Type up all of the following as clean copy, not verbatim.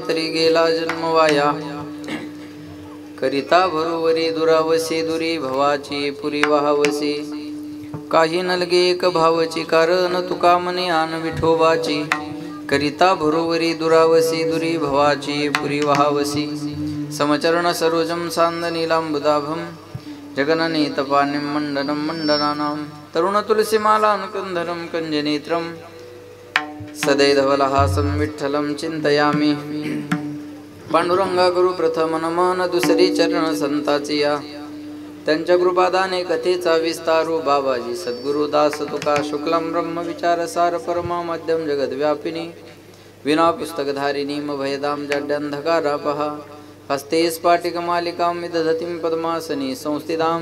तरी गेला जन्म वाया करिता भरोवरी दुरावसी दुरी भवाची पुरी वाहवसी काही नलगे एक भावची कारण तुका मने आन विठोबाची करिता भरोवरी दुरावसी दुरी भवाची पुरी वाहवसी समचरण सरोजम सांद नीलांबुदाभम जगननी तपानिम मंडनम मंडनानां तरुण तुलसीमालां कंधरम कंजनेत्रम सदैधवलहासं विठ्ठलं चिंतयामि पांडुरंगा गुरु प्रथम नमन दुसरी चरण संताची या त्यांच्या कृपादाने कथेचा विस्तारू बाबाजी सद्गुरु दास तुका शुक्लम ब्रह्म विचार सार परमा मध्यम जगद्व्यापिनी विना पुस्तकधारिणी भयदाम जड्यंधकारापहा हस्ते स्फाटिकमालिकां विदधतीं पद्मासनी संस्थितां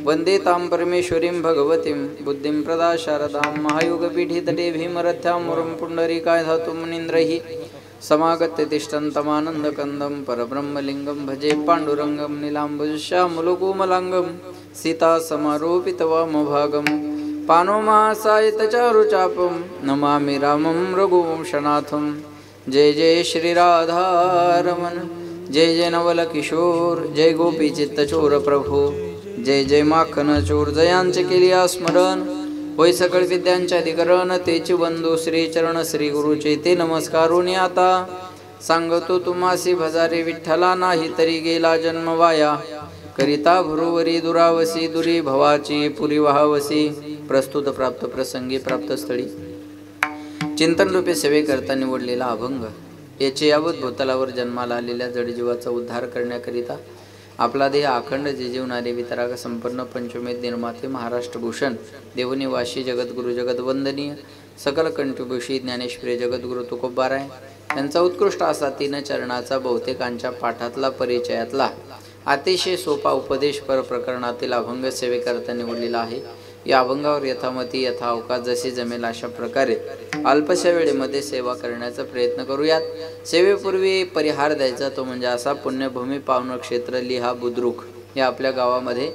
वंदे तां परमेश्वरीं भगवतीं बुद्धिं प्रदा शारदां महायोगपीठितटे भीमरथ्यां मुरं पुण्डरीकाय धातुं मुनीन्द्रैः समागत्य तिष्ठन्तमानन्दकन्दं परब्रह्मलिङ्गं भजे पाण्डुरङ्गं नीलाम्बुजश्यामलकोमलाङ्गं सीतासमारोपितवामभागं पाणोमासायितचारुचापं नमामि रामं रघुवंशनाथं जय जय श्रीराधारमण जय जय नवल किशोर जय गोपी चित्तचोर प्रभो जय जय माखन चोर जयांचे केली स्मरण होय सकळ विद्यांचे अधिकरण तेची बंधू श्री चरण श्री गुरुचे ते नमस्कारून आता सांगतो तुम्हासी भजारे विठ्ठला नाही तरी गेला जन्म वाया करिता भरोवरी दुरावसी दुरी भवाची पुरी वाहवसी प्रस्तुत प्राप्त प्रसंगी प्राप्त स्थळी चिंतन रूपे सेवे करता निवडलेला अभंग याचे यावत भूतलावर जन्माला आलेल्या जडजीवाचा उद्धार करण्याकरिता आपला देह अखंड जिजीवणारे वितराग संपन्न पंचमेध निर्माते महाराष्ट्र भूषण देवनिवासी जगद्गुरु जगदवंदनीय सकल कंठभूषी ज्ञानेश्वरी जगद्गुरु तुकोबाराय यांचा उत्कृष्ट असा 3 चरणाचा बहुतेकांच्या पाठातला परिचयातला अतिशय सोपा उपदेश पर प्रकरणातील अभंग सेवेकरता निवडलेला आहे। या अभंगावर यथामती यथा अवकाश जशी जमेल अशा प्रकारे अल्पशा वेळेमध्ये सेवा करण्याचा प्रयत्न करूयात। सेवेपूर्वी परिहार द्यायचा तो म्हणजे असा पुण्यभूमी पावन क्षेत्र लिहा बुद्रुक या आपल्या गावामध्ये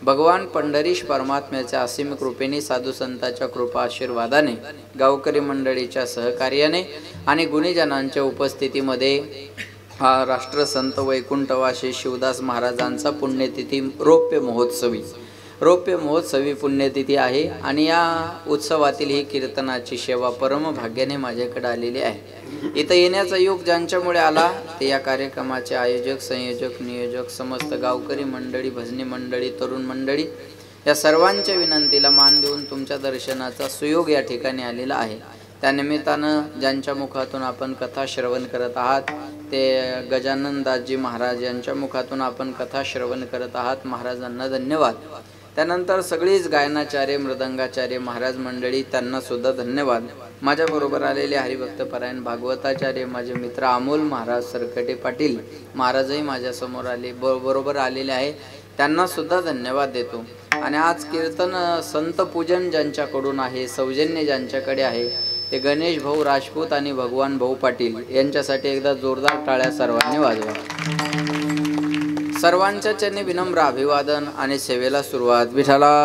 भगवान पंढरीश परमात्म्याच्या असीम कृपेने साधू संतांच्या कृपा आशीर्वादाने गावकरी मंडळीच्या सहकार्याने आणि गुणीजनांच्या उपस्थितीमध्ये हा राष्ट्रसंत वैकुंठवासी शिवदास महाराजांचा पुण्यतिथी रौप्य महोत्सवी पुण्यतिथी आहे आणि या उत्सवातील ही कीर्तनाची सेवा परम भाग्याने माझ्याकडे आलेली आहे। इथं येण्याचा योग ज्यांच्यामुळे आला ते या कार्यक्रमाचे आयोजक संयोजक नियोजक समस्त गावकरी मंडळी भजनी मंडळी तरुण मंडळी या सर्वांच्या विनंतीला मान देऊन तुमच्या दर्शनाचा सुयोग या ठिकाणी आलेला आहे। त्या निमित्तानं ज्यांच्या मुखातून आपण कथा श्रवण करत आहात ते गजानन दासजी महाराज यांच्या मुखातून आपण कथा श्रवण करत आहात, महाराजांना धन्यवाद। त्यानंतर सगळीच गायनाचार्य मृदंगाचार्य महाराज मंडळी त्यांना सुद्धा धन्यवाद। माझ्या बरोबर आलेले हरिभक्त परायण भागवताचार्य माझे मित्र अमोल महाराज सरकटे पाटील महाराजही माझ्या समोर बरोबर आलेले आहे, त्यांना सुद्धा धन्यवाद देतो। आणि आज कीर्तन संत पूजन ज्यांच्याकडून आहे, सौजन्य ज्यांच्याकडे आहे ते गणेश भाऊ राजपूत आणि भगवान भाऊ पाटील यांच्यासाठी एकदा जोरदार टाळ्या सर्वांनी वाजवा. सर्वांच्या चरणी विनम्र अभिवादन आणि सेवेला सुरुवात. विठ्ठला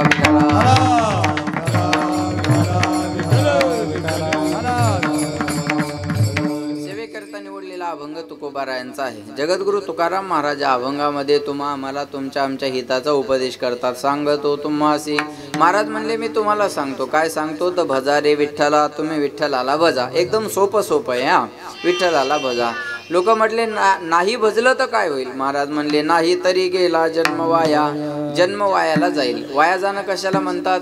सेवेकरता निवडलेला अभंग तुकोबारायांचा आहे. जगद्गुरु तुकाराम महाराज अभंगामध्ये तुम्हा आम्हाला तुमच्या आमच्या हिताचा उपदेश करतात. सांगतो तुम्हासी महाराज म्हणले मी तुम्हाला सांगतो. काय सांगतो तर भजा रे विठ्ठला, तुम्ही विठ्ठलाला भजा. एकदम सोपं आहे हा. विठ्ठलाला भजा. लोक म्हटले नाही भजलं तर काय होईल. महाराज म्हणले नाही तरी गेला जन्म वाया. जन्म वायाला जाईल. वाया जाणं कशाला म्हणतात.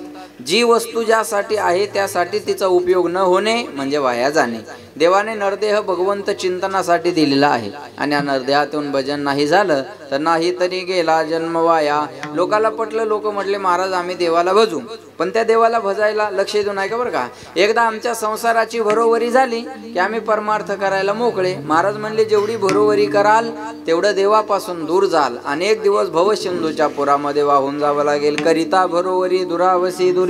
जी वस्तू ज्यासाठी आहे त्यासाठी तिचा उपयोग न होणे म्हणजे वाया जाणे. देवाने नरदेह भगवंत चिंतनासाठी दिलेला आहे आणि या नरदेहातून भजन नाही झालं तर नाही तरी गेला जन्म वाया. लोकाला पटलं. लोक म्हटले महाराज आम्ही देवाला भजू, पण त्या देवाला भजायला लक्ष देऊ नये का बरं का. एकदा आमच्या संसाराची भरोवरी झाली की आम्ही परमार्थ करायला मोकळे. महाराज म्हणले जेवढी भरोवरी कराल तेवढं देवापासून दूर जाल. अनेक दिवस भवसिंधूच्या पुरामध्ये वाहून जावं लागेल. करिता भरोवरी दुरावसी दुरी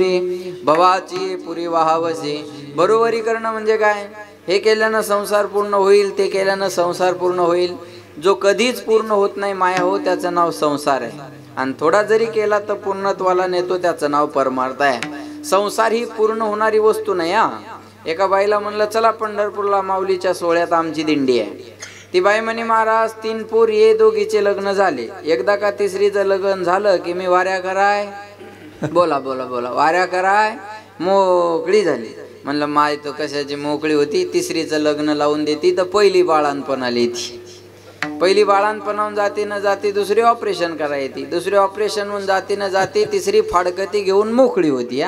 भवाची पुरी वाहावसी. भरोवरी करणं म्हणजे काय. हे केल्यानं संसार पूर्ण होईल, ते केल्यानं संसार पूर्ण होईल. जो कधीच पूर्ण होत नाही माया हो त्याचं नाव संसार आहे. आणि थोडा जरी केला तर पूर्णत्वाला नेतो त्याचं नाव परमार्थ आहे. संसार ही पूर्ण होणारी वस्तू नाही हा. एका बाईला म्हणलं चला पंढरपूरला माऊलीच्या सोहळ्यात आमची दिंडी आहे. ती बाई म्हणे महाराज 3 पोर ये दोघीचे लग्न झाले. एकदा का तिसरीचं लग्न झालं की मी वाऱ्या कराय बोला बोला बोला वाऱ्या कराय मोकळी झाली. म्हणलं माय तो कशाची मोकळी होती. तिसरीचं लग्न लावून देती तर पहिली बाळांपण आली ती. पहिली बाळांपणाहून जाती न जाती दुसरी ऑपरेशन करायची. दुसरी ऑपरेशन होऊन जाती न जाती तिसरी फाडकती घेऊन मोकळी होती.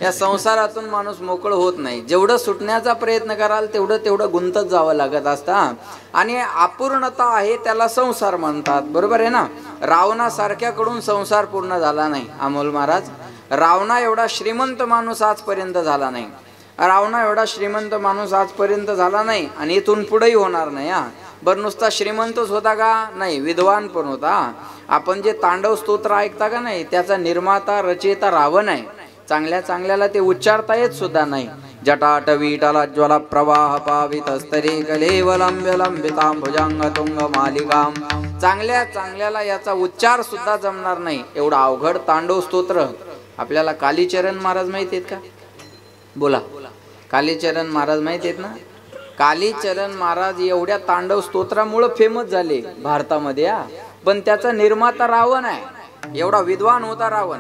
या संसारातून माणूस मोकळ होत नाही. जेवढं सुटण्याचा प्रयत्न कराल तेवढं गुंतत जावं लागत असतं. आणि अपूर्णता आहे त्याला संसार म्हणतात. बरोबर आहे ना. रावणासारख्याकडून संसार पूर्ण झाला नाही. अमोल महाराज रावणा एवढा श्रीमंत माणूस आजपर्यंत झाला नाही. रावणा एवढा श्रीमंत माणूस आजपर्यंत झाला नाही आणि इथून पुढेही होणार नाही. बरं नुसता श्रीमंतच होता का नाही, विद्वान पण होता. आपण जे तांडव स्तोत्र ऐकता का नाही त्याचा निर्माता रचयिता रावण आहे. चांगल्या चांगल्याला ते उच्चारता येत सुद्धा नाही. जटाटवीटला ज्वल प्रवाह पावित स्तरे कलेवलंब्य लंबितां भुजंग तुंग मालिकाम. चांगल्या चांगल्याला याचा उच्चार सुद्धा जमणार नाही एवढा अवघड तांडव स्तोत्र. आपल्याला कालीचरण महाराज माहिती आहेत का. बोला कालीचरण महाराज माहिती आहेत ना. कालीचरण महाराज एवढ्या तांडव स्तोत्रामुळे फेमस झाले भारतामध्ये. पण त्याचा निर्माता रावण आहे. एवढा विद्वान होता रावण.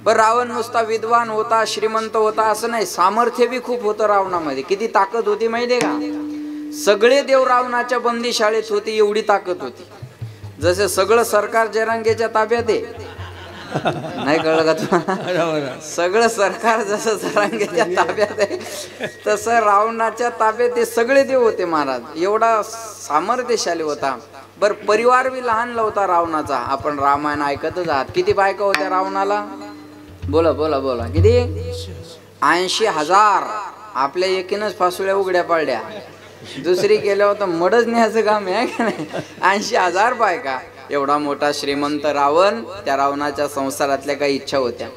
पण रावण नुसता विद्वान होता श्रीमंत होता असं नाही, सामर्थ्य बी खूप होतं रावणामध्ये. किती ताकद होती माहितीये का. सगळे देव रावणाच्या बंदीशाळेत होते एवढी ताकद होती. जसे सगळं सरकार जरांगेच्या ताब्यात आहे. नाही कळलं का तुम्हाला. सगळं सरकार जसं जरांगेच्या ताब्यात आहे तसं रावणाच्या ताब्यात ते सगळे देव होते महाराज. एवढा सामर्थ्यशाली होता. बर परिवार बी लहान होता रावणाचा. आपण रामायण ऐकतच आहात. किती बायका होत्या रावणाला. बोला बोला बोला किती. 80,000. आपल्या एकीनच फासुळ्या उघड्या पाडल्या. दुसरी केल्या होतं मडच न्यायचं काम आहे का नाही. 80,000 बायका. एवढा मोठा श्रीमंत रावण. त्या रावणाच्या संसारातल्या काही इच्छा होत्या.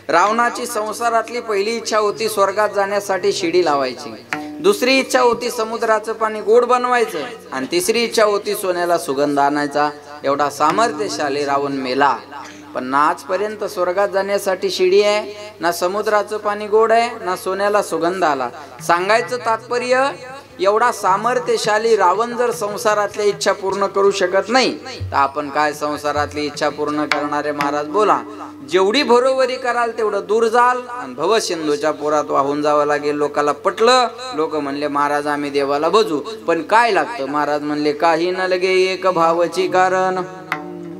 रावणाची संसारातली पहिली इच्छा होती स्वर्गात जाण्यासाठी शिडी लावायची. दुसरी इच्छा होती समुद्राचं पाणी गोड बनवायचं. आणि तिसरी इच्छा होती सोन्याला सुगंध आणायचा. एवढा सामर्थ्यशाली रावण मेला. पण ना आजपर्यंत स्वर्गात जाण्यासाठी शिडी आहे, ना समुद्राचं पाणी गोड आहे, ना सोन्याला सुगंध आला. सांगायचं तात्पर्य एवढा सामर्थ्यशाली रावण जर संसारातल्या इच्छा पूर्ण करू शकत नाही तर आपण काय संसारातली इच्छा पूर्ण करणारे महाराज. बोला जेवढी भरोवरी कराल तेवढं दूर जाल आणि भवसिंधूच्या पुरात वाहून जावं लागेल. लोकाला पटलं. लोक म्हणले महाराज आम्ही देवाला भजू, पण काय लागतं. महाराज म्हणले काही न लगे एक भावची कारण.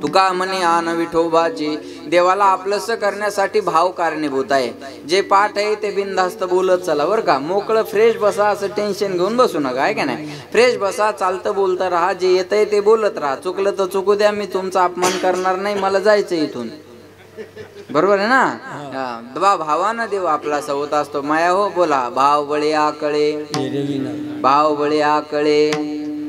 तुका म्हणे आन विठोबाची. देवाला आपलंस करण्यासाठी भाव कारणीभूत आहे. जे पाठ आहे ते बिनधास्त बोलत चला बरं का. मोकळं फ्रेश बसा, असं टेन्शन घेऊन बसू नका आहे का नाही. फ्रेश बसा, चालतं बोलतं राहा, जे येतंय ते बोलत राहा. चुकलं तर चुकू द्या, मी तुमचा अपमान करणार नाही, मला जायचं इथून. बरोबर आहे ना. भावानं देव आपला सवत असतो. माया हो बोला भाव बळे आकळे. भाव बळे आकळे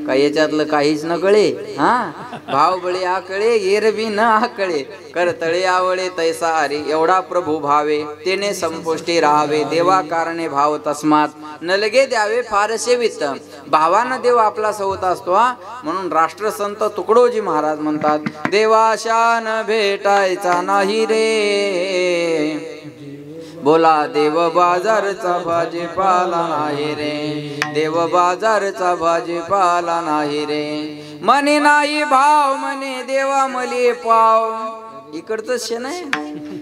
का याच्यातलं काहीच न कळे? हा, भाव बळे आकळे एरबी न आकळे, करतळे आवळे तैसा हरी, एवढा प्रभू भावे तेने संपुष्टी राहावे, देवा कारणे भाव तस्मात न लगे द्यावे फारसे वित्त. भावानं देव आपला होत असतो. म्हणून राष्ट्रसंत तुकडोजी महाराज म्हणतात, देवाशान भेटायचा नाही रे, बोला देव बाजारचा भाजीपाला नाही रे, देव बाजारचा भाजीपाला नाही रे. मने नाही भाव म्हणे देवा मले पाव, इकडचं शे नाही.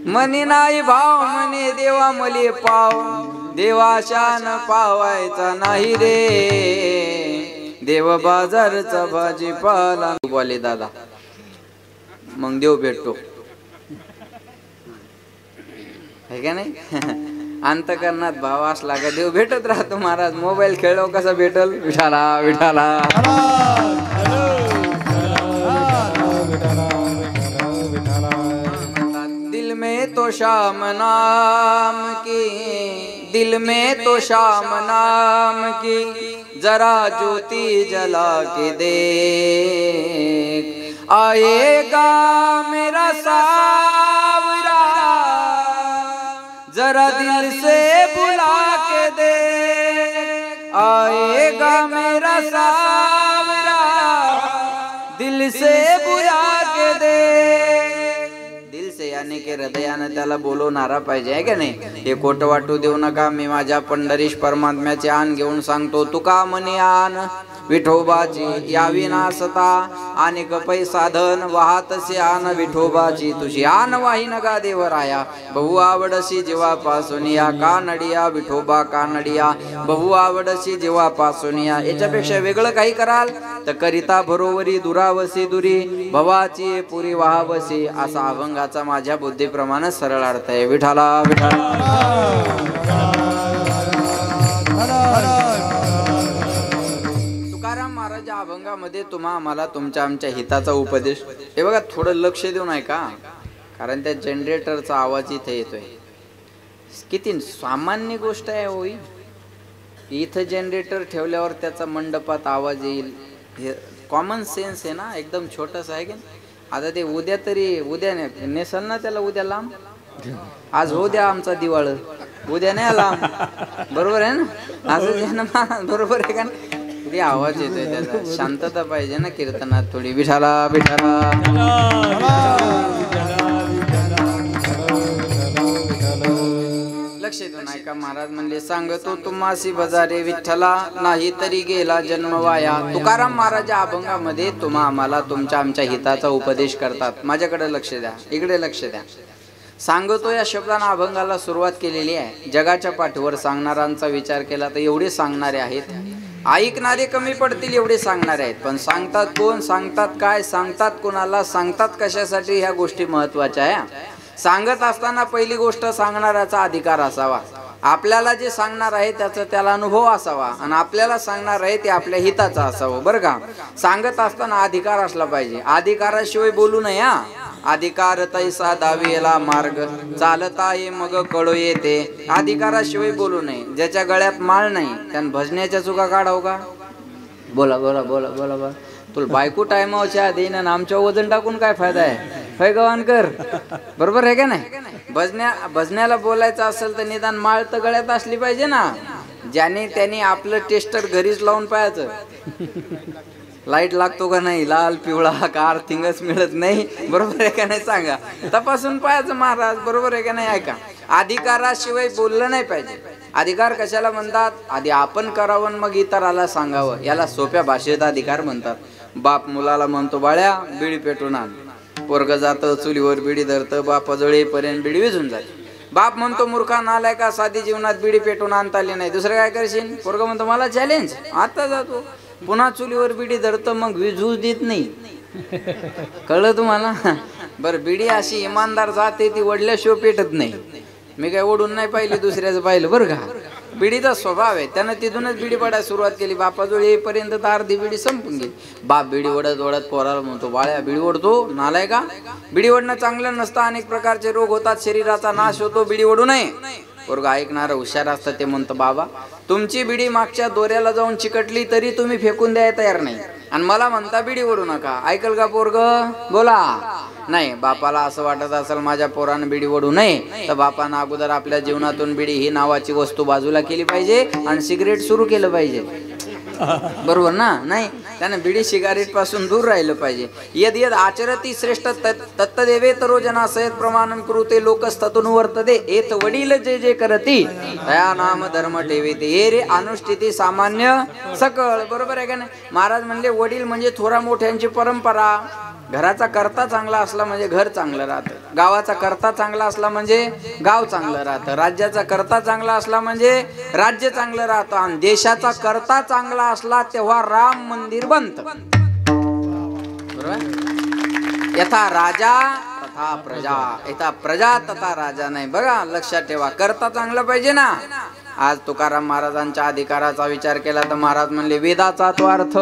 मने नाही भाव म्हणे देवा मले पाव, देवाशान पावायचा नाही रे, देव बाजारचा भाजीपाला. बोले दादा मग देव भेटतो है का नाही? अंतकरणात भाव असला का देव भेटत राहतो. महाराज मोबाईल खेळलो कसा भेटल? विठाला विठाला. दिल में तो श्याम नाम की, दिल में तो श्याम नाम की जरा ज्योति जला के देख, आएगा मेरा सावरा जरा दिल से बुला के दे, आएगा मेरा सावरा दिल से बुला के दे. दिल से यानी के हृदयाने त्याला बोलवणारा पाहिजे आहे का नाही? हे खोट वाटू देऊ नका. मी माझ्या पंढरीश परमात्म्याचे आण घेऊन सांगतो, तुका म्हणे आण विठोबाची यावी नासता, आणि कपै साधन वाहतसे आन विठोबाची, तुझी आन वाही नका देवराया. बहु आवडसी जीवापासून या कानडिया विठोबा कानडिया, बहु आवडसी जीवापासून या. याच्यापेक्षा वेगळं काही कराल तर करिता भरोवरी दुरावसी दुरी, भवाची पुरी वाहावसी, असा अभंगाचा माझ्या बुद्धीप्रमाणे सरळ अर्थ आहे. विठाला विठाला. महाराज अभंगामध्ये तुम्हा आम्हाला तुमच्या आमच्या हिताचा उपदेश. हे बघा थोडं लक्ष देऊन ऐका, कारण त्या जनरेटरचा आवाज इथे येतोय. किती सामान्य गोष्ट आहे होई. इथं जनरेटर ठेवल्यावर त्याचा मंडपात आवाज येईल. हे कॉमन सेन्स आहे ना, एकदम छोटस आहे की. आता ते उद्या तरी उद्या नेसल ना त्याला, उद्या लांब. आज हो द्या आमचा दिवाळ, उद्या नाही लांब. बरोबर आहे ना? असं बरोबर आहे का? किती आवाज येतोय त्याचा. शांतता पाहिजे ना कीर्तनात थोडी. विठाला विठाला. लक्ष देऊन ऐका. महाराज म्हणले, सांगतो तुम्हासी बजारे विठ्ठला, नाही तरी गेला जन्म वाया. तुकाराम महाराज या अभंगामध्ये तुम्हा आम्हाला तुमच्या आमच्या हिताचा उपदेश करतात. माझ्याकडे लक्ष द्या, इकडे लक्ष द्या. सांगतो या शब्दाने अभंगाला सुरुवात केलेली आहे. जगाच्या पाठीवर सांगणाऱ्यांचा विचार केला तर एवढे सांगणारे आहेत, ऐकणारे कमी पडतील एवढे सांगणारे आहेत. पण सांगतात कोण, सांगतात काय, सांगतात कोणाला, सांगतात कशासाठी, ह्या गोष्टी महत्वाच्या आहे. सांगत असताना पहिली गोष्ट सांगणाऱ्याचा अधिकार असावा. आपल्याला जे सांगणार आहे त्याचा त्याला अनुभव असावा, आणि आपल्याला सांगणार आहे ते आपल्या हिताचा असावं. बरं का? सांगत असताना अधिकार असला पाहिजे. अधिकाराशिवाय बोलू नये. अधिकार तैसा दावीला मार्ग, चालता ये मग कळो येते. अधिकाराशिवाय बोलू नये. ज्याच्या गळ्यात माळ नाही त्यानं भजण्याच्या चुका काढाव का? बोला बोला बोला बोला बोला. तुला बायको टायमावच्या देईन आणि आमच्या वजन टाकून काय फायदा आहे? गवान कर. बरोबर आहे का नाही? भजण्याला बोलायचं असेल तर निदान माळ तर गळ्यात असली पाहिजे ना. ज्याने त्याने आपलं टेस्टर घरीच लावून पाहायचं, लाईट लागतो का नाही, लाल पिवळा का अर्थिंगच मिळत नाही. बरोबर आहे का नाही? सांगा. तपासून पाहायचं महाराज. बरोबर आहे का नाही? ऐका, अधिकाराशिवाय बोललं नाही पाहिजे. अधिकार कशाला म्हणतात? आधी आपण करावं मग इतराला सांगावं. याला सोप्या भाषेत अधिकार म्हणतात. बाप मुलाला म्हणतो, बाळ्या बिडी पेटून आण. पोरग जातं चुलीवर बिडी धरतं, बाप जळेपर्यंत बिडी विझून जाते. बाप म्हणतो, मूर्खा नालाय का, साधी जीवनात बिडी पेटून आणता आली नाही, दुसरं काय करशील? पोरग म्हणतो, मला चॅलेंज. आता जातो पुन्हा चुलीवर बिडी धरतं, मग विझू देत नाही. कळलं तुम्हाला? बरं, बिडी अशी इमानदार जाते ती वडल्याशिवाय पेटत नाही. मी काय ओढून नाही पाहिली, दुसऱ्याचं पाहिलं. बरं का? बिडीचा स्वभाव आहे. त्यानं तिथूनच बिडी पडायला सुरुवात केली. बापाजवळ येईपर्यंत तर अर्धी बिडी संपून गेली. बाप बिडी ओढत ओढत पोराला म्हणतो, बाळ्या बिडी ओढतो नालाय का? बिडी ओढणं चांगलं नसतं. अनेक प्रकारचे रोग होतात, शरीराचा नाश होतो, बिडी ओढू नये. पोरगा ऐकणारं हुशार असतं. ते म्हणतं, बाबा तुमची बिडी मागच्या दोऱ्याला जाऊन चिकटली तरी तुम्ही फेकून द्यायला तयार नाही. आणि मला म्हणता बिडी ओढू नका, ऐकल का पोरग? बोला. नाही, बापाला असं वाटत असेल माझ्या पोरानं बिडी ओढू नये, तर बापानं अगोदर आपल्या जीवनातून बिडी ही नावाची वस्तू बाजूला केली पाहिजे आणि सिगरेट सुरू केलं पाहिजे. बरोबर ना? नाही, त्याने बिडी सिगारेट पासून दूर राहिलं पाहिजे. यद यद आचरती श्रेष्ठ तत्तदेवे तरो जना सयत प्रमाणम कृते लोकस्ततून वर्तते एत वडील जे जे करती तया नाम धर्म ठेविते हे रे अनुष्ठिती सामान्य सकळ. बरोबर आहे का नाही? महाराज म्हणले वडील म्हणजे थोरा मोठ्यांची परंपरा. घराचा करता चांगला असला म्हणजे घर चांगलं राहतं, गावाचा करता चांगला असला म्हणजे गाव चांगलं राहतं, राज्याचा करता चांगला असला म्हणजे राज्य चांगलं राहतं, आणि देशाचा करता चांगला असला तेव्हा राम मंदिर बनतं. बरोबर? यथा राजा तथा प्रजा, यथा प्रजा तथा राजा. नाही, बघा लक्षात ठेवा, करता चांगलं पाहिजे ना. आज तुकाराम महाराजांच्या अधिकाराचा विचार केला तर महाराज म्हणले वेदाचा तो अर्थ.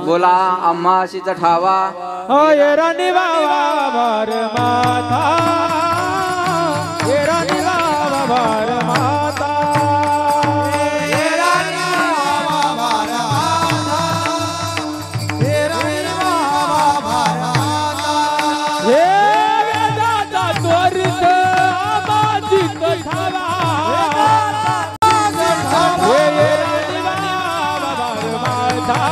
बोला, आम्हाशीचा ठावा राणी बाबा भार माता, राणी बाबा भार माता, राणी बाबा भार माता, राणी बाबा भार माता. हे वेदाचा त्वरित आमाचित ठावा, हे राणी बाबा भार माता.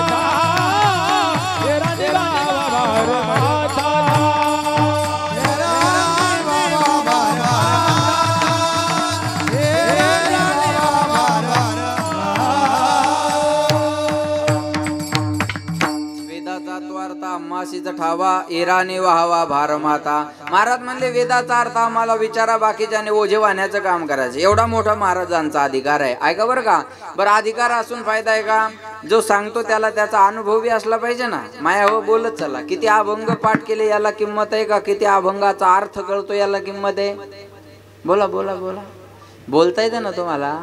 ठावा एराने वाहवा भारमाता. महाराज म्हणले वेदाचा अर्थ आम्हाला विचारा, बाकीच्याने ओझे वाहण्याचं काम करायचं. एवढा मोठा महाराजांचा अधिकार आहे. ऐका बरं का. बरं, अधिकार असून फायदा आहे का? जो सांगतो त्याला त्याचा अनुभव बी असला पाहिजे ना. माया हो बोलत चला. किती अभंग पाठ केले याला किंमत आहे का? किती अभंगाचा अर्थ कळतो याला किंमत आहे? बोला बोला बोला. बोलता येतं ना तुम्हाला?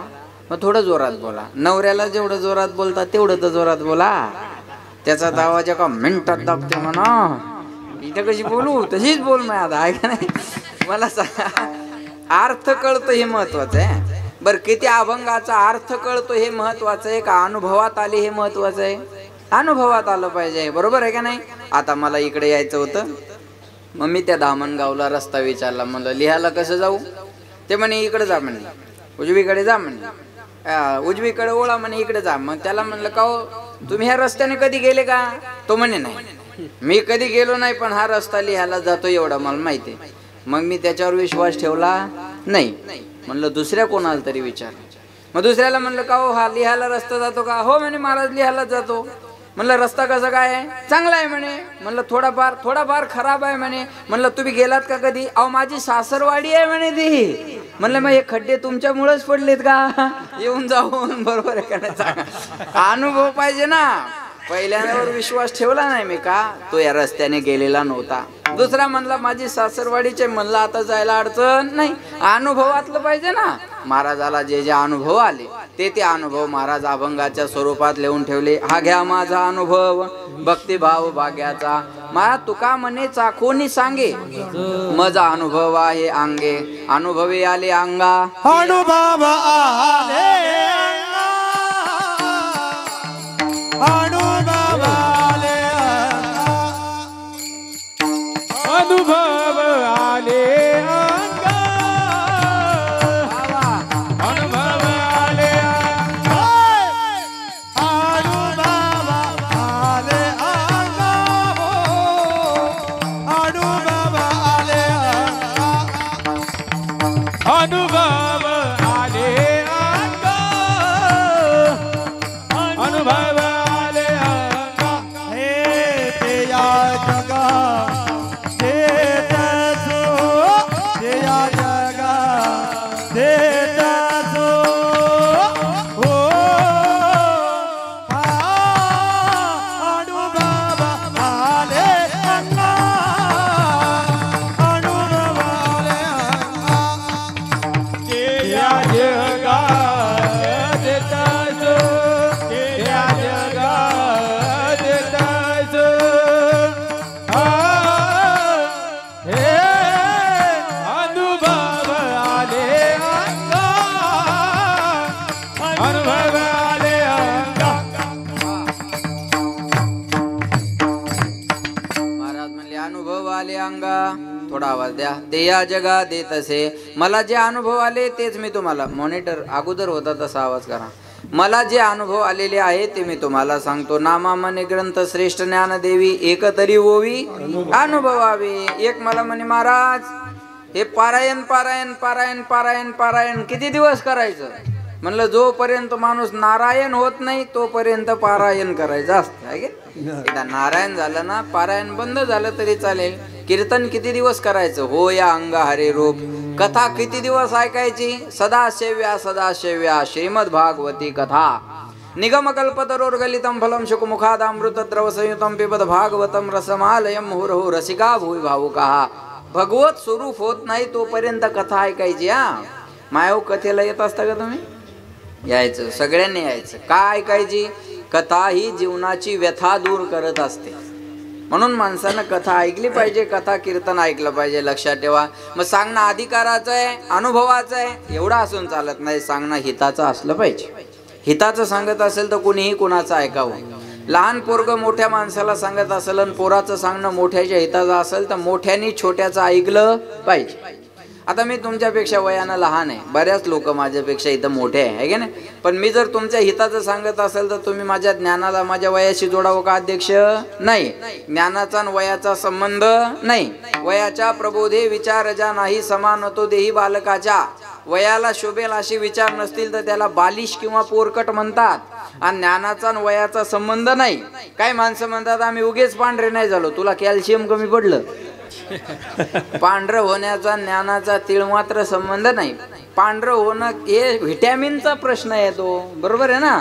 मग थोडं जोरात बोला. नवऱ्याला जेवढं जोरात बोलता तेवढं तर जोरात बोला. त्याचा आवाज एका मिनिटात दाबते म्हणा. इथं कशी बोलू तशीच बोल. मी आता आहे का नाही? मला अर्थ कळतो हे महत्वाचं आहे. बरं, किती अभंगाचा अर्थ कळतो हे महत्वाचं आहे का अनुभवात आले हे महत्वाचं आहे? अनुभवात आलं पाहिजे. बरोबर आहे का नाही? आता मला इकडे यायचं होतं, मग मी त्या धामणगावला रस्ता विचारला. म्हणलं लिहायला कसं जाऊ? ते म्हणे इकडे जा म्हणे, उजवीकडे जा म्हणे, उजवीकडे ओळा म्हणे, इकडे जा. मग त्याला म्हणलं का हो तुम्ही ह्या रस्त्याने कधी गेले का? तो म्हणे नाही, मी कधी गेलो नाही, पण हा रस्ता लिहायला जातो एवढा मला माहिती आहे. मग मी त्याच्यावर विश्वास ठेवला नाही. म्हणलं दुसऱ्या कोणाला तरी विचार. मग दुसऱ्याला म्हणलं का हो हा लिहायला रस्ता जातो का? हो म्हणे महाराज लिहायला जातो. म्हणलं रस्ता कसा काय आहे? चांगला आहे म्हणे. म्हणलं थोडाफार खराब आहे म्हणे. म्हणलं तुम्ही गेलात का कधी? अहो माझी सासरवाडी आहे म्हणे ती. म्हणलं मग हे खड्डे तुमच्यामुळेच पडलेत का? येऊन जाऊन. बरोबर आहे का नाही? अनुभव पाहिजे ना. पहिल्यावर विश्वास ठेवला नाही मी का तो या रस्त्याने गेलेला नव्हता. दुसरा म्हणला माझी सासरवाडीचे. म्हणलं आता जायला अडचण नाही. अनुभवातलं पाहिजे ना. महाराजाला जे जे अनुभव आले ते अनुभव महाराज अभंगाच्या स्वरूपात लिहून ठेवले. हा घ्या माझा अनुभव भक्तिभाव भाग्याचा. महाराज तुका म्हणे चाखोनी सांगे माझा अनुभव आहे अंगे. अनुभवी आले अंगा, अनुभव आले अनुभव आले, अनुभव आले अंगा, अनुभव आले, अनुभव आले अंगा, अनुभव आले, अनुभव आले अंगा. अनुभव आले अंगा, थोडा आवाज द्या. ते या जगा देत असे, मला जे अनुभव आले तेच मी तुम्हाला, मॉनिटर अगोदर होता तसा आवाज करा. मला जे अनुभव आलेले आहे ते मी तुम्हाला सांगतो. नामा म्हणे ग्रंथ श्रेष्ठ ज्ञान देवी, एक तरी ओवी अनुभवावे. एक मला म्हणे महाराज हे पारायण पारायण पारायण पारायण पारायण किती दिवस करायचं? म्हणलं जोपर्यंत माणूस नारायण होत नाही तोपर्यंत पारायण करायचं असतं. एकदा नारायण झालं ना, पारायण बंद झालं तरी चालेल. कीर्तन किती दिवस करायचं? हो या अंग हरे रूप. कथा किती दिवस ऐकायची? सदासेव्या सदासेव्या श्रीमद भागवती कथा. निगमकल्पतरोर्गलितं फलं शुकमुखादामृत द्रव संयुतं पिबत भागवतं रसमालयं मुहुर्मुहुः रसिका भुवि भावुकाः. भगवत स्वरूप होत नाही तोपर्यंत कथा ऐकायची. मायव कथेला येत असता का तुम्ही? यायचं, सगळ्यांनी यायचं. काय ऐकायची? कथा ही जीवनाची व्यथा दूर करत असते, म्हणून माणसानं कथा ऐकली पाहिजे, कथा कीर्तन ऐकलं पाहिजे. लक्षात ठेवा. मग सांगणं अधिकाराचं आहे, अनुभवाचं आहे एवढं असून चालत नाही. सांगणं हिताचं असलं पाहिजे. हिताचं सांगत असेल तर कुणीही कुणाचं ऐकावं. लहान पोरग मोठ्या माणसाला सांगत असेल आणि पोराचं सांगणं मोठ्याच्या हिताचं असेल तर मोठ्यानी छोट्याचं ऐकलं पाहिजे. आता मी तुमच्यापेक्षा वयानं लहान आहे, बऱ्याच लोक माझ्यापेक्षा इथं मोठे आहे की नाही, पण मी जर तुमच्या हिताचं सांगत असेल तर तुम्ही माझ्या ज्ञानाला माझ्या वयाशी जोडावं का अध्यक्ष? नाही. ज्ञानाचा आणि वयाचा संबंध नाही. वयाच्या प्रबोधे विचार ज्या नाही समान तो देही बालकाच्या. वयाला शोभेल असे विचार नसतील तर त्याला बालिश किंवा पोरकट म्हणतात. आणि ज्ञानाचा आणि वयाचा संबंध नाही. काही माणसं म्हणतात आम्ही उगेच पांढरे नाही झालो, तुला कॅल्शियम कमी पडलं. पांढरं होण्याचा ज्ञानाचा तीळ मात्र संबंध नाही. पांढरं होणं हे व्हिटॅमिनचा प्रश्न आहे तो, बरोबर आहे ना.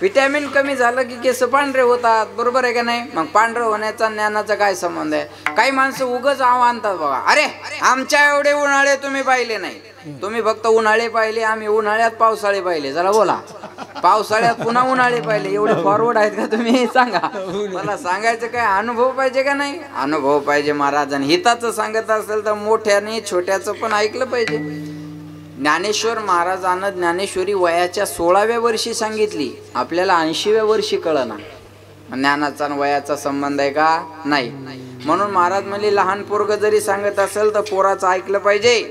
व्हिटॅमिन कमी झालं की केस पांढरे होतात, बरोबर आहे का नाही. मग पांढरं होण्याचा ज्ञानाचा काय संबंध आहे? काही माणसं उगाच आणतात बघा, अरे आमच्या एवढे उन्हाळे तुम्ही पाहिले नाही, तुम्ही फक्त उन्हाळे पाहिले, आम्ही उन्हाळ्यात पावसाळे पाहिले. चला बोला, पावसाळ्यात पुन्हा उन्हाळे पाहिले. एवढे फॉरवर्ड आहेत का तुम्ही? सांगा मला. सांगायचं काय? अनुभव पाहिजे का नाही? अनुभव पाहिजे महाराज. आणि हिताचं सांगत असेल तर मोठ्याने छोट्याचं पण ऐकलं पाहिजे. ज्ञानेश्वर महाराजांना ज्ञानेश्वरी वयाच्या 16व्या वर्षी सांगितली, आपल्याला 80व्या वर्षी कळना. ज्ञानाचा आणि वयाचा संबंध आहे का? नाही. म्हणून महाराज म्हणले लहान पोरग जरी सांगत असेल तर पोराचं ऐकलं पाहिजे.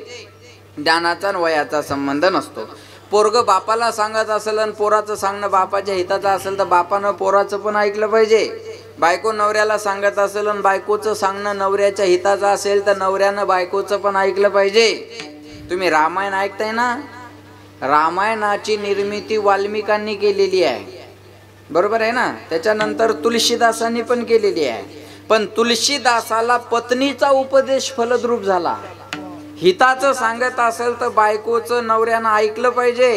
ज्ञानाचा आणि वयाचा संबंध नसतो. पोरग बापाला सांगत असेल आणि पोराचं सांगणं बापाच्या हिताचं असेल तर बापानं पोराचं पण ऐकलं पाहिजे. बायको नवऱ्याला सांगत असेल आणि बायकोचं सांगणं नवऱ्याच्या हिताचं असेल तर नवऱ्यानं बायकोचं पण ऐकलं पाहिजे. तुम्ही रामायण ऐकताय ना, रामायणाची निर्मिती वाल्मिकांनी केलेली आहे, बरोबर आहे ना. त्याच्यानंतर तुलसीदासांनी पण केलेली आहे. पण तुलसीदासाला पत्नीचा उपदेश फलद्रूप झाला. हिताचं सांगत असेल तर बायकोचं नवऱ्यानं ऐकलं पाहिजे,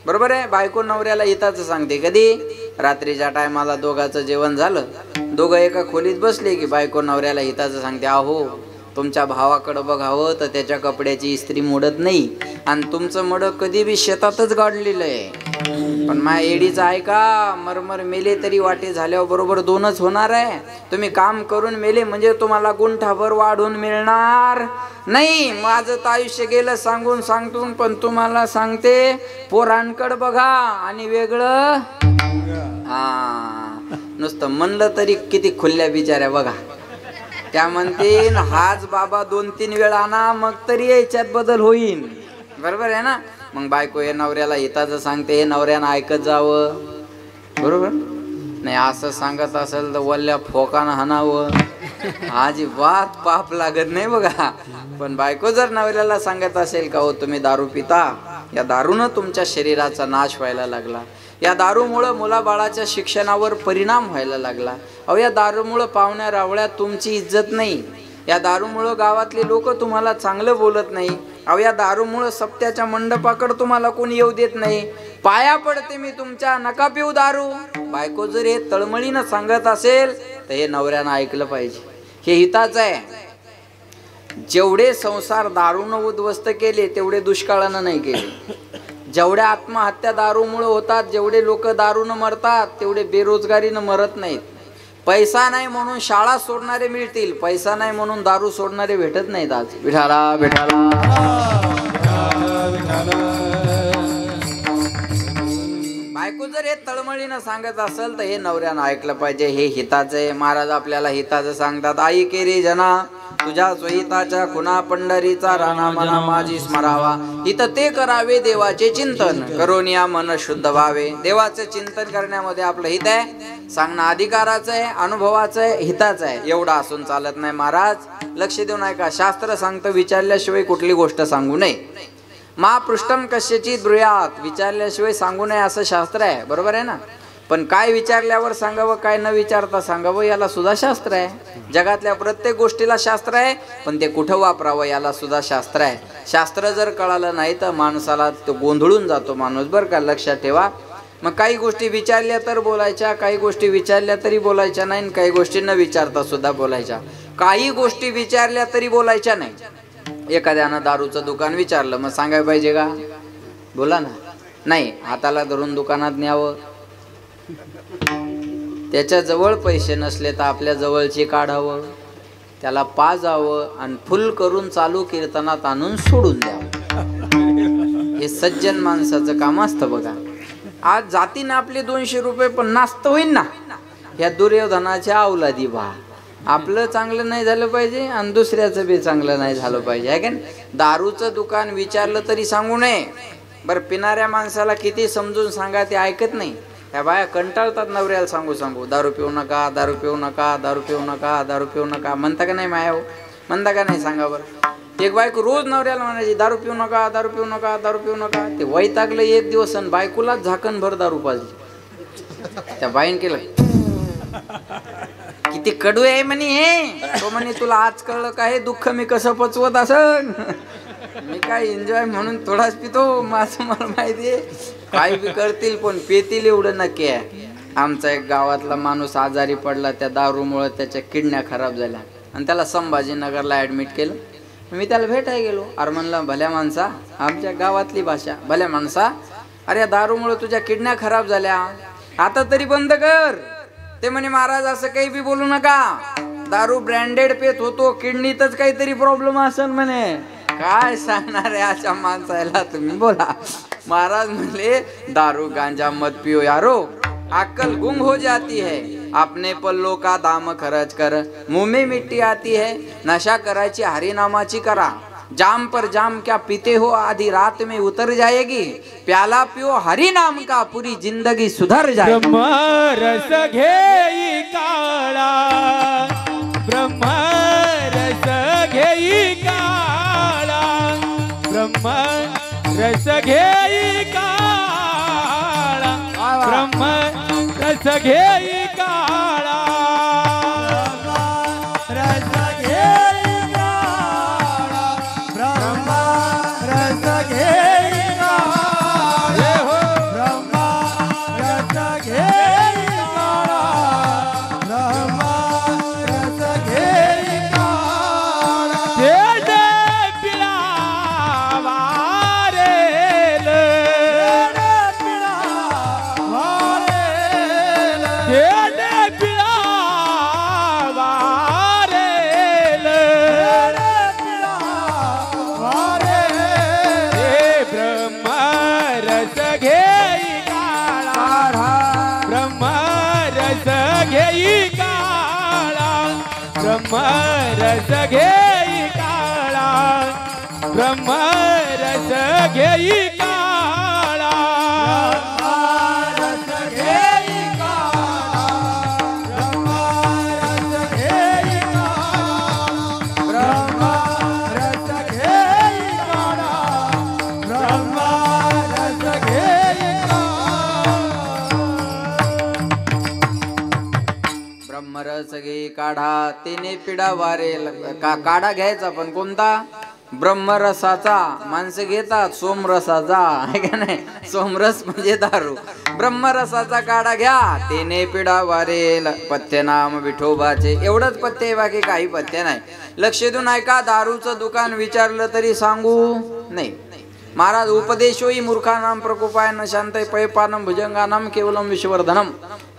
बरोबर आहे. बायको नवऱ्याला हिताचं सांगते कधी? रात्रीच्या टायमाला दोघांचं जेवण झालं, दोघं एका खोलीत बसले की बायको नवऱ्याला हिताचं सांगते, अहो तुमच्या भावाकडं बघावं तर त्याच्या कपड्याची इस्त्री मोडत नाही आणि तुमचं मडं कधी बी शेतातच गाडलेलं आहे. पण माझ्या एडीचं ऐका, मरमर मेले तरी वाटे झाल्यावर बरोबर 2च होणार आहे. तुम्ही काम करून मेले म्हणजे तुम्हाला गुंठाभर वाढून मिळणार नाही. माझं तर आयुष्य गेलं सांगून सांगतून, पण तुम्हाला सांगते पोरांकड बघा आणि वेगळं. नुसतं म्हणलं तरी किती खुल्ल्या बिचाऱ्या बघा. त्या म्हणतील हाच बाबा 2-3 वेळा आणा मग तरी याच्यात बदल होईल, बरोबर आहे ना. मग बायको हे नवऱ्याला हिताचं सांगते, हे नवऱ्यानं ऐकत जावं, बरोबर नाही. असं सांगत असेल तर वल्ल्या फोकानं हाणावं, अजिबात पाप लागत नाही बघा. पण बायको जर नवऱ्याला सांगत असेल का हो तुम्ही दारू पिता, या दारूनं तुमच्या शरीराचा नाश व्हायला लागला, या दारूमुळं मुलाबाळाच्या शिक्षणावर परिणाम व्हायला लागला, अहो या दारूमुळं पाहुण्या रावळ्यात तुमची इज्जत नाही, या दारूमुळं गावातले लोक तुम्हाला चांगलं बोलत नाही, अहो या दारूमुळं सप्त्याच्या मंडपाकडे तुम्हाला कोणी येऊ देत नाही, पाया पडते मी तुमच्या, नका पिऊ दारू. बायको जर हे तळमळीनं सांगत असेल तर हे नवऱ्यानं ऐकलं पाहिजे. हे हिताचं आहे. जेवढे संसार दारूनं उद्ध्वस्त केले तेवढे दुष्काळानं नाही केले. जेवढ्या आत्महत्या दारूमुळे होतात, जेवढे लोक दारूनं मरतात तेवढे बेरोजगारीनं मरत नाहीत. पैसा नाही म्हणून शाळा सोडणारे मिळतील, पैसा नाही म्हणून दारू सोडणारे भेटत नाहीत. आज विठाला विठाला बायको जर हे तळमळीनं सांगत असेल तर हे नवऱ्यानं ऐकलं पाहिजे. हे हिताचं आहे. महाराज आपल्याला हिताचं सांगतात. आई केरी जना तुझ्या स्वहिताच्या खुना पंढरीचा राणा मना माझी स्मरावा. हित ते करावे देवाचे चिंतन करोनिया मन शुद्ध व्हावे. देवाचं चिंतन करण्यामध्ये आपलं हित आहे. सांगणं अधिकाराचं आहे, अनुभवाचं आहे, हिताचं आहे. एवढं असून चालत नाही. महाराज लक्ष देऊन ऐका. शास्त्र सांगतं विचारल्याशिवाय कुठली गोष्ट सांगू नये. महापृष्ठम कशाची ब्रुयात विचारल्याशिवाय सांगू नये असं शास्त्र आहे. बरोबर आहे ना. पण काय विचारल्यावर सांगावं, काय न विचारता सांगावं याला सुद्धा शास्त्र आहे. जगातल्या प्रत्येक गोष्टीला शास्त्र आहे. पण ते कुठं वापरावं याला सुद्धा शास्त्र आहे. शास्त्र जर कळालं नाही तर माणसाला तो गोंधळून जातो माणूस. बरं का, लक्षात ठेवा. मग काही गोष्टी विचारल्या तर बोलायच्या, काही गोष्टी विचारल्या तरी बोलायच्या नाही, काही गोष्टी न विचारता सुद्धा बोलायच्या. काही गोष्टी विचारल्या तरी बोलायच्या नाही. एखाद्यानं दारूचं दुकान विचारलं मग सांगायला पाहिजे का? बोला ना. नाही, हाताला धरून दुकानात न्यावं. त्याच्या जवळ पैसे नसले तर आपल्या जवळची काढावं, त्याला पाजावं आणि फुल करून चालू कीर्तनात आणून सोडून द्यावं. हे सज्जन माणसाचं काम असतं बघा. आज जातीनं आपले 200 रुपये पण नास्त होईल ना. ह्या दुर्योधनाच्या अवलादी बा. आपलं चांगलं नाही झालं पाहिजे आणि दुसऱ्याचं बी चांगलं नाही झालं पाहिजे आहे का. दारूचं दुकान विचारलं तरी सांगू नये. बरं, पिणाऱ्या माणसाला किती समजून सांगा ते ऐकत नाही. ह्या बाया कंटाळतात नवऱ्याला सांगू सांगू. दारू पिऊ नका, दारू पिऊ नका, दारू पिऊ नका, दारू पिऊ नका. म्हणता का नाही माया हो? म्हणता का नाही सांगा बरं. एक बायको रोज नवऱ्याला म्हणायची दारू पिऊ नका, दारू पिऊ नका, दारू पिऊ नका. ते वैतागलं एक दिवस आणि बायकोलाच झाकणभर दारू पाजली. त्या बाईन केलं किती कडू आहे म्हणे हे. तो म्हणे तुला आज कळलं का हे दुःख मी कसं पचवत असन. मी काय एन्जॉय म्हणून थोडाच पितो. माझं मला माहिती आहे. काय बी करतील पण पेतील एवढं नक्की आहे. आमचा एक गावातला माणूस आजारी पडला. त्या दारूमुळे त्याच्या किडन्या खराब झाल्या आणि त्याला संभाजीनगरला ॲडमिट केलं. मी त्याला भेटायला गेलो. अरे म्हणलं भल्या माणसा, आमच्या गावातली भाषा, भल्या माणसा, अरे दारूमुळे तुझ्या किडन्या खराब झाल्या, आता तरी बंद कर. ते म्हणे महाराज असं काही बी बोलू नका. दारू ब्रँडेड पेत होतो, किडनीतच काहीतरी प्रॉब्लेम असेल म्हणे. काय सांगणार आहे अशा माणसाला तुम्ही बोला. महाराज म्हणले दारू गांजा मत पियो यारो, अक्कल गुम हो जाती है. अपने पल्लों का दाम खर्च कर, मुंह में मिट्टी आती है. नशा करायची हरिनामाची करा. जाम पर जाम क्या पीते हो, आधी रात में उतर जाएगी. प्याला पियो हरि नाम का, पूरी जिंदगी सुधर जाएगी. ब्रह्म रस घेई काळा, ब्रह्म रस घेई काळा, ब्रह्म रस घेई काळा, ब्रह्म रस घेई काळा, रस घेई काळा, ब्रह्म रस घेई काळा, ब्रह्म रस घेई काळा, ब्रह्म रस घेई काळा. तेडे पिळावा रे, तेडे पिळावा रे, तेडे पिळावा रे, तेडे पिळावा रे. हे ब्रह्म रस घेई काळा, ब्रह्म रस घेई काळा, ब्रह्म रस घेई काळा, ब्रह्म रस घेई काळा, रस घेई काळा, ब्रह्म रस घेई काळा, ब्रह्म रस घेई काळा, ब्रह्म रस घेई काळा. ब्रह्मरस घे काढा तिने पिढा वारेल. काढा घ्यायचा पण कोणता? ब्रह्मरसाचा. माणसं घेतात सोमरसाचा आहे का नाही. सोमरस म्हणजे दारू. ब्रह्मरसाचा काढा घ्या तिने पिढा वारेल. पथ्य नाम विठोबाचे. एवढंच पथ्य आहे, बाकी काही पथ्य नाही. लक्ष देऊन ऐका. दारूचं दुकान विचारलं तरी सांगू नाही. महाराज उपदेशोही मूर्खानाम प्रकोपाय न शांतय पैपानम भुजंगानाम केवलम विश्ववर्धनम.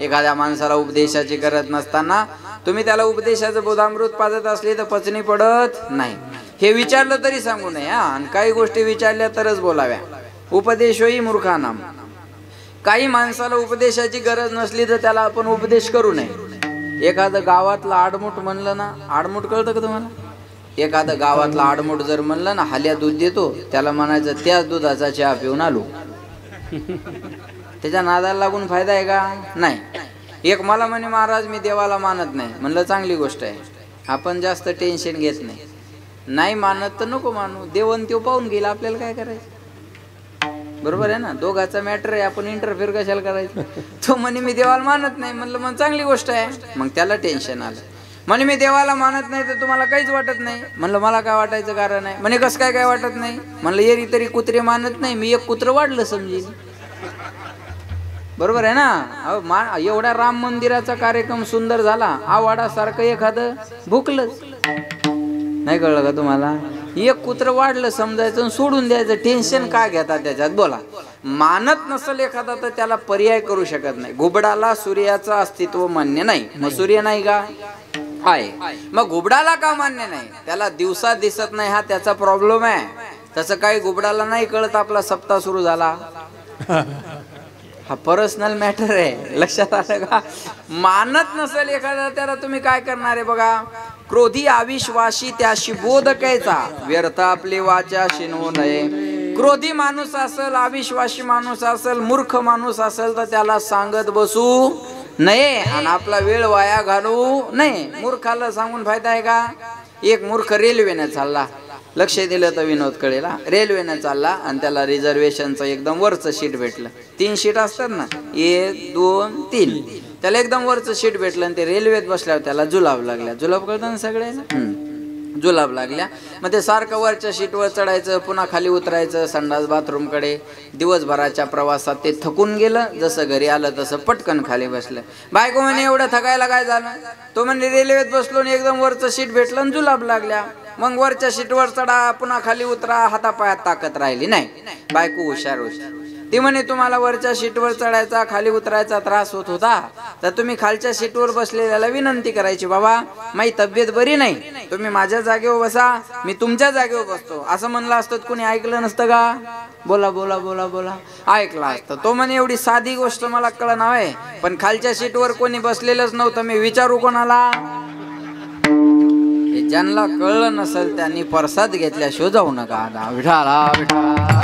एखाद्या माणसाला उपदेशाची गरज नसताना तुम्ही त्याला उपदेशाचं बोधामृत पाजत असले तर पचनी पडत नाही. हे विचारलं तरी सांगू नये. आणि काही गोष्टी विचारल्या तरच बोलाव्या. उपदेशोही मूर्खानाम. काही माणसाला उपदेशाची गरज नसली तर त्याला आपण उपदेश करू नये. एखादं गावातलं आडमुठ म्हणलं ना, आडमुठ कळतं का तुम्हाला? एखादं गावातलं आडमुठ जर म्हणलं ना, हाल्या दूध देतो, त्याला म्हणायचं त्याच दुधाचा चहा पिऊन आलो. त्याच्या नादाला लागून फायदा आहे का? नाही. एक मला म्हणे महाराज मी देवाला मानत नाही. म्हणलं चांगली गोष्ट आहे, आपण जास्त टेन्शन घेत नाही. नाही मानत तर नको मानू, देवन तो पाहून गेला, आपल्याला काय करायचं? बरोबर आहे ना, दोघाचा मॅटर आहे, आपण इंटरफेअर कशाला करायचं? तो म्हणे मी देवाला मानत नाही. म्हणलं मग चांगली गोष्ट आहे. मग त्याला टेन्शन आलं. म्हणे मी देवाला मानत नाही तर तुम्हाला काहीच वाटत नाही. म्हणलं मला काय वाटायचं कारण आहे. म्हणे कसं काय वाटत नाही? म्हणलं एरी तरी कुत्रे मानत नाही, मी एक कुत्र वाढलं समजेल. बरोबर आहे ना. एवढा राम मंदिराचा कार्यक्रम सुंदर झाला, आवाडासारखं एखादं भुकलंच नाही. कळलं का तुम्हाला? एक कुत्र वाढलं समजायचं आणि सोडून द्यायचं. टेन्शन काय घेता त्याच्यात? बोला. मानत नसेल एखादा तर त्याला पर्याय करू शकत नाही. घुबडाला सूर्याचं अस्तित्व मान्य नाही, मग सूर्य नाही का? आहे. मग घुबडाला का मान्य नाही? त्याला दिवसा दिसत नाही, हा त्याचा प्रॉब्लेम आहे. तसं काही घुबडाला नाही कळत आपला सप्ताह सुरू झाला. हा पर्सनल मॅटर आहे, लक्षात आलं का? मानत नसेल एखादा त्याला तुम्ही काय करणार आहे बघा. क्रोधी अविश्वासी त्याशी बोध कायचा, व्यर्थ आपली वाचा शिनवू नये. क्रोधी माणूस असेल, अविश्वासी माणूस असेल, मूर्ख माणूस असेल तर त्याला सांगत बसू नये आणि आपला वेळ वाया घालवू नये. मूर्खाला सांगून फायदा आहे का? एक मूर्ख रेल्वेने चालला, लक्ष दिलं तर विनोद कळेल. रेल्वेने चालला आणि त्याला रिझर्वेशनचं एकदम वरचं सीट भेटलं. 3 सीट असतात ना, 1 2 3. त्याला एकदम वरचं सीट भेटलं आणि ते रेल्वेत बसल्यावर त्याला जुलाब लागल्या. जुलाब कळतं ना सगळ्यांना? जुलाब लागल्या. मग ते सारखं वरच्या सीटवर चढायचं, पुन्हा खाली उतरायचं संडास बाथरूमकडे. दिवसभराच्या प्रवासात ते थकून गेलं. जसं घरी आलं तसं पटकन खाली बसलं. बायको म्हणे एवढं थकायला काय झालं? तो म्हणजे रेल्वेत बसलो आणि एकदम वरचं सीट भेटलं आणि जुलाब लागल्या. मग वरच्या सीटवर चढा, पुन्हा खाली उतरा, हातापायात ताकद राहिली नाही. बायको हुशार. ती म्हणे तुम्हाला वरच्या सीटवर चढायचा खाली उतरायचा त्रास होत होता तर तुम्ही खालच्या सीटवर बसलेल्याला विनंती करायची, बाबा माझी तब्येत बरी नाही, तुम्ही माझ्या जागेवर बसा, मी तुमच्या जागेवर बसतो. असं म्हणलं असतं कोणी ऐकलं नसतं का? बोला बोला बोला बोला. ऐकलं असतं. तो म्हणे एवढी साधी गोष्ट मला कळना आहे, पण खालच्या सीटवर कोणी बसलेलंच नव्हतं, मी विचारू कोणाला? ज्यांना कळलं नसेल त्यांनी प्रसाद घेतल्याशिवाय जाऊ नका. विठाला विठाला.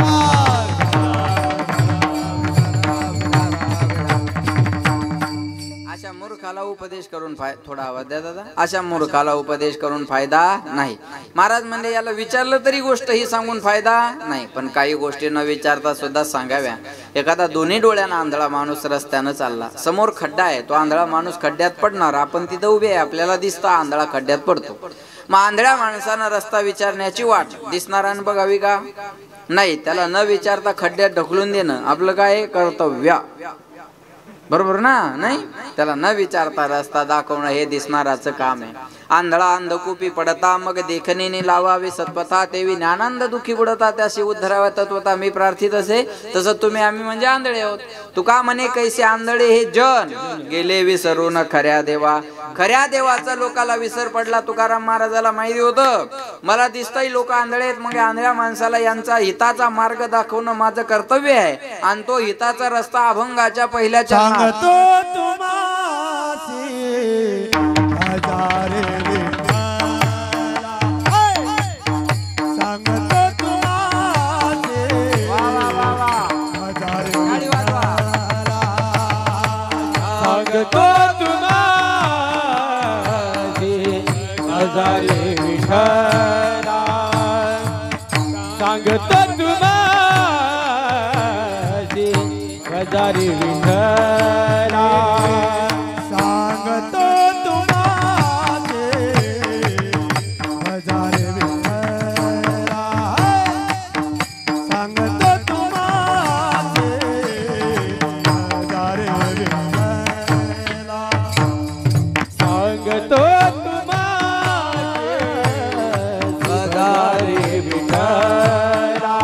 अशा मूर्खाला उपदेश करून थोडा आवाज द्या दादा. अशा मूर्खाला उपदेश करून फायदा नाही. महाराज म्हणजे याला विचारलं तरी गोष्ट ही सांगून फायदा नाही. पण काही गोष्टी न विचारता सुद्धा सांगाव्या. एखादा दोन्ही डोळ्यानं आंधळा माणूस रस्त्यानं चालला, समोर खड्डा आहे, तो आंधळा माणूस खड्ड्यात पडणार, आपण तिथं उभे आहे, आपल्याला दिसतं आंधळा खड्ड्यात पडतो. मग आंधळ्या माणसानं रस्ता विचारण्याची वाट दिसणाऱ्यानं बघावी का? नाही. त्याला न विचारता खड्ड्यात ढकलून देणं आपलं काय कर्तव्य? बरोबर ना? नाही. त्याला न विचारता रस्ता दाखवणं हे दिसणाराचं काम आहे. आंधळा अंधकूपी पडता मग देखणीने लावावे सत्पथा, तेवी ज्ञानांद दुखी बुडता त्याशी उद्धरावा तत्वता. मी प्रार्थित असे तसं तुम्ही आम्ही म्हणजे आंधळे आहोत. तुका म्हणे कैसे आंधळे हे जन गेले विसरून खऱ्या देवा. खऱ्या देवाचा लोकाला विसर पडला. तुकाराम महाराजाला माहिती होतं मला दिसतंय लोक आंधळे आहेत, मग आंधळ्या माणसाला यांचा हिताचा मार्ग दाखवणं माझं कर्तव्य आहे. आणि तो हिताचा रस्ता अभंगाच्या पहिल्या चरणात हजारे विठ्ठला सांगतो तुम्हासी हजारे विठ्ठला सांगतो तुम्हासी हजारे विठ्ठला सांगतो तुम्हासी हजारे विठ्ठला सांगतो हजारे विठ्ठला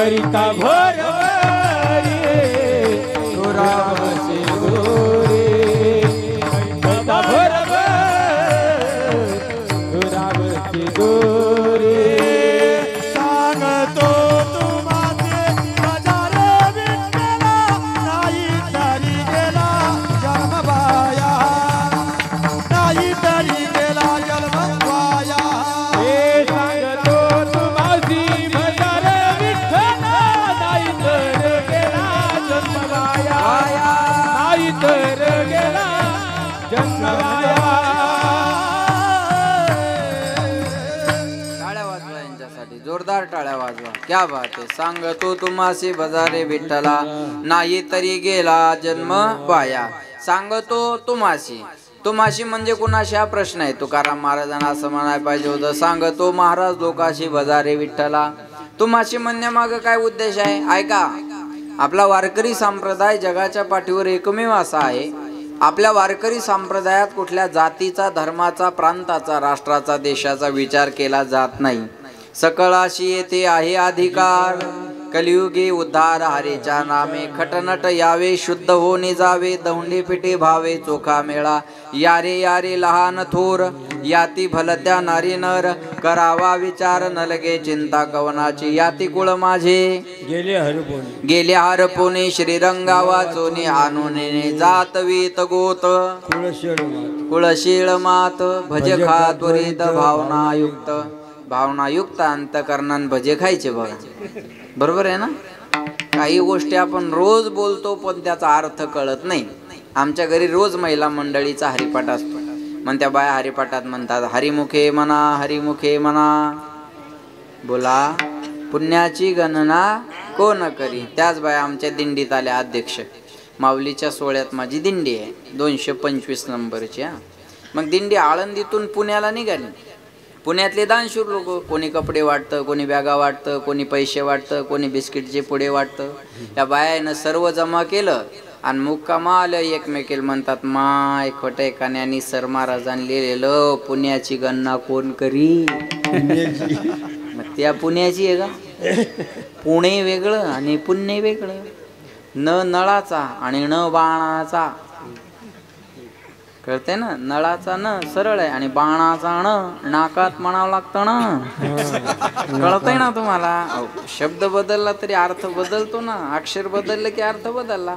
करिता भोरवरी रामचे गोरे करिता भोरवरी रामचे गोरे सांगतो तुम्हाचे हजारे विठ्ठला नाही तरी गेला जन्म वाया नाही तरी गेला जन्म वाया हे सांगतो तुम्हाची हजारे विठ्ठला नाही तर गेला जन्म वाया नाही तर गेला जन्म वाया टाळ्या वाजवा यांच्यासाठी, जोरदार टाळ्या वाजवा. क्या बात आहे. सांगतो तुम्हासी बजारे विठ्ठला नाही तरी गेला जन्म वाया. सांगतो तुम्हासी, तुम्हाशी म्हणजे कुणाशी हा प्रश्न आहे. तुकाराम महाराजांना असं म्हणायला पाहिजे होतं, सांगतो महाराज लोकाशी बजारे विठ्ठला. तुम्हाशी म्हणण्यामागं काय उद्देश आहे ऐका. आपला वारकरी संप्रदाय जगाच्या पाठीवर एकमेव असा आहे, आपल्या वारकरी संप्रदायात कुठल्या जातीचा, धर्माचा, प्रांताचा, राष्ट्राचा, देशाचा विचार केला जात नाही. सकळाशी येथे आहे अधिकार, कलियुगी उद्धार हरीच्या नामे. खटनट यावे, शुद्ध होणे जावे, दौंडी पिटे भावे, चोखा मेळा. यारे यारे लहान थोर, याती भलत्या नारी नर. करावा विचार न लगे चिंता कवनाची. याती कुळ माझे गेले हरपोने, श्रीरंगा वाचोने आणूने. जात वीत गोत कुळशीळ मात. भज खा त्वरित भावनायुक्त. भावनायुक्त अंतकरणान भजे खायचे बघा. बरोबर आहे ना. काही गोष्टी आपण रोज बोलतो पण त्याचा अर्थ कळत नाही. आमच्या घरी रोज महिला मंडळीचा हरिपाठ असतो. मग त्या बाया हरिपाठात म्हणतात हरिमुखे म्हणा, हरिमुखे म्हणा. बोला पुण्याची गणना कोण करी. त्याच बाया आमच्या दिंडीत आल्या. अध्यक्ष माऊलीच्या सोहळ्यात माझी दिंडी आहे 225 नंबरची. मग दिंडी आळंदीतून पुण्याला निघाली. पुण्यातले दानशूर लोक, कोणी कपडे वाटतं, कोणी बॅगा वाटतं, कोणी पैसे वाटतं, कोणी बिस्किटचे पुडे वाटतं. या बायानं सर्व जमा केलं आणि मुक्कामाला एकमेकीला म्हणतात, माय खोटे कान्यानी सर महाराजांनी लिहिलेलं पुण्याची गणना कोण करी. मग त्या पुण्याची आहे का. पुणे वेगळं आणि पुण्य वेगळं. न नळाचा आणि न बाणाचा. कळते ना. नळाचा न सरळ आहे आणि बाणाचा न नाकात म्हणावं लागतं ना. कळतंय ना तुम्हाला. शब्द बदलला तरी अर्थ बदलतो ना. अक्षर बदललं की अर्थ बदलला.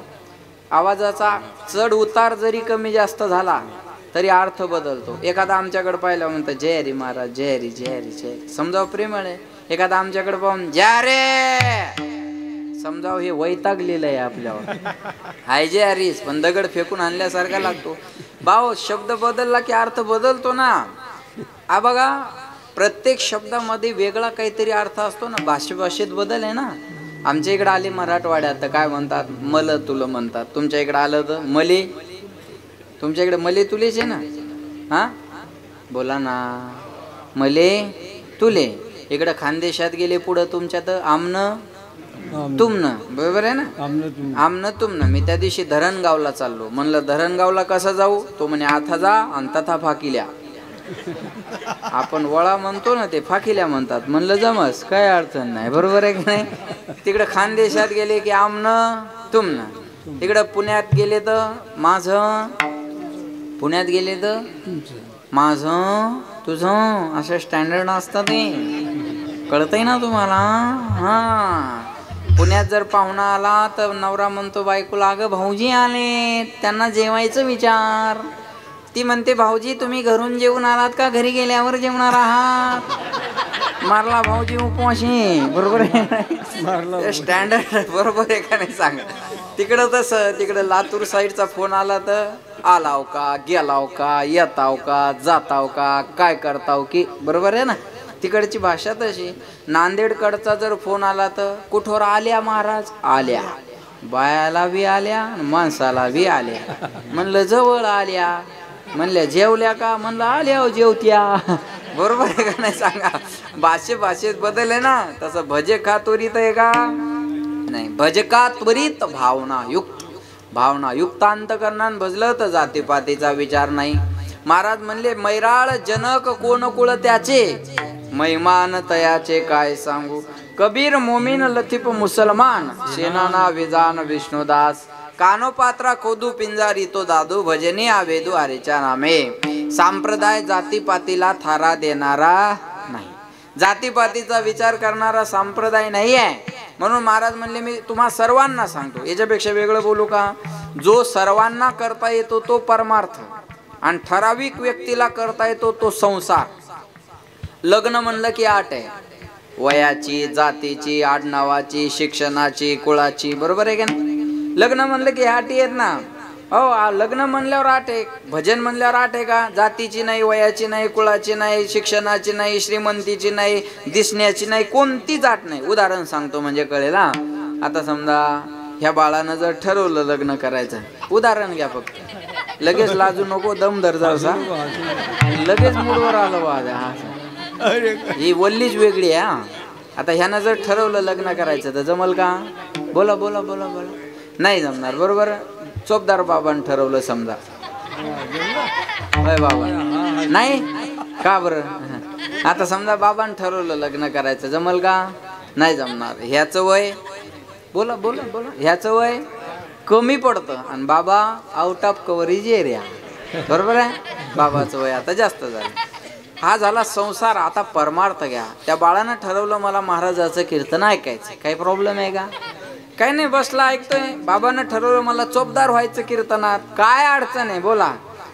आवाजाचा चढ उतार जरी कमी जास्त झाला तरी अर्थ बदलतो. एखादा आमच्याकडे पाहिलं म्हणतं जय हरी महाराज, जय हरी जय हरी जय. समजावं प्रेमळ आहे. एखादा आमच्याकडे पाहून जय रे समजावं हे वैतागलेलं आहे आपल्यावर. हाय जय हरीस पण दगड फेकून आणल्यासारखा लागतो. भाऊ शब्द बदलला की अर्थ बदलतो ना. बघा प्रत्येक शब्दामध्ये वेगळा काहीतरी अर्थ असतो ना. भाषेत बदल आहे ना. आमच्या इकडे आले मराठवाड्यात तर काय म्हणतात, मल तुला म्हणतात. तुमच्या इकडे आलं तर मले. तुमच्या इकडे मले तुलेच आहे ना. हा बोला ना. मले तुले. इकडे खानदेशात गेले पुढं तुमच्यात आमन तुमनं. बरोबर आहे ना. आमनं तुमनं. मी त्या दिवशी धरणगावला चाललो. म्हणलं धरणगावला कसं जाऊ. तो म्हणे आता जा आणि तथा फाकिल्या. आपण वळा म्हणतो ना ते फाकिल्या म्हणतात. म्हणलं जमस काय अडचण नाही. बरोबर आहे की नाही. तिकडे खानदेशात गेले की आमनं तुमनं. तिकडे पुण्यात गेले तर माझं. पुण्यात गेले तर माझं तुझं. असं स्टँडर्ड असतं ते. कळतंय ना तुम्हाला. हा पुण्यात जर पाहुणा आला तर नवरा म्हणतो बायकोला अगं भाऊजी आले त्यांना जेवायचं विचार. ती म्हणते भाऊजी तुम्ही घरून जेवून आलात का घरी गेल्यावर जेवणार आहात. मारला भाऊजी उपवाशी. बरोबर आहे. स्टँडर्ड बरोबर आहे का नाही सांगा. तिकडं तसं. तिकडं लातूर साईडचा फोन आला तर आलाव का, गेलाव का, येताव का, जाताव का, काय करताव की. बरोबर आहे ना. तिकडची भाषा तशी. नांदेडकडचा जर फोन आला तर कुठवर आल्या महाराज. आल्या. बायाला बी आल्या माणसाला बी आल्या. म्हणलं जवळ आल्या. म्हणल्या जेवल्या का. म्हणलं आल्या जेवत्या. बरोबर आहे का नाही सांगा. भाषेत बदल आहे ना. तसं भजे का त्वरित आहे का नाही. भज का त्वरित भावनायुक्त. भावनायुक्त अंतकरणान भजलं तर जातीपातीचा विचार नाही. महाराज म्हणले मैराळ जनक कोण कुळ त्याचे. महिमान तयाचे काय सांगू. कबीर मोमीन लतीफ मुसलमान, शेनाना विजान विष्णुदास. कानोपात्रा खोदू पिंजारी तो दादू, भजनी आवेदू हरीच्या नामे. संप्रदाय जातीपातीला थारा देणारा नाही, जातीपातीचा विचार करणारा संप्रदाय नाही आहे. म्हणून महाराज म्हणले मी तुम्हा सर्वांना सांगतो. याच्यापेक्षा वेगळं बोलू का. जो सर्वांना करता येतो तो परमार्थ, आणि ठराविक व्यक्तीला करता येतो तो संसार. लग्न म्हणलं की आट आहे, वयाची, जातीची, आडनावाची, शिक्षणाची, कुळाची. बरोबर आहे का नाही. लग्न म्हणलं की आटी आहेत ना. हो, लग्न म्हणल्यावर आठ आहे, भजन म्हणल्यावर आठ आहे का. जातीची नाही, वयाची नाही, कुळाची नाही, शिक्षणाची नाही, श्रीमंतीची नाही, दिसण्याची नाही, कोणतीच आठ नाही. उदाहरण सांगतो म्हणजे कळेल. आता समजा ह्या बाळानं जर ठरवलं लग्न करायचं, उदाहरण घ्या फक्त, लगेच लाजू नको, दम धर जासा, लगेच मूडवर आलं बा. ही वल्लीच वेगळी आहे. आता ह्यानं जर ठरवलं लग्न करायचं तर जमल का. बोला बोला बोला बोला. नाही जमणार. बरोबर. चोपदार बाबांनी ठरवलं समजा, होय बाबा नाही का बरं. आता समजा बाबांनी ठरवलं लग्न करायचं, जमल का. नाही जमणार. ह्याचं वय, बोला बोला बोला, ह्याचं वय कमी पडतं आणि बाबा आउट ऑफ कव्हरेज एरिया. बरोबर आहे. बाबाचं वय आता जास्त झालं. हा झाला संसार. आता परमार्थ घ्या. त्या बाळानं ठरवलं मला महाराजाचं कीर्तन ऐकायचं, काही प्रॉब्लेम आहे का. काही नाही, बसला ऐकतोय. बाबानं ठरवलं मला चोपदार व्हायचं कीर्तनात, काय अडचण आहे बोला.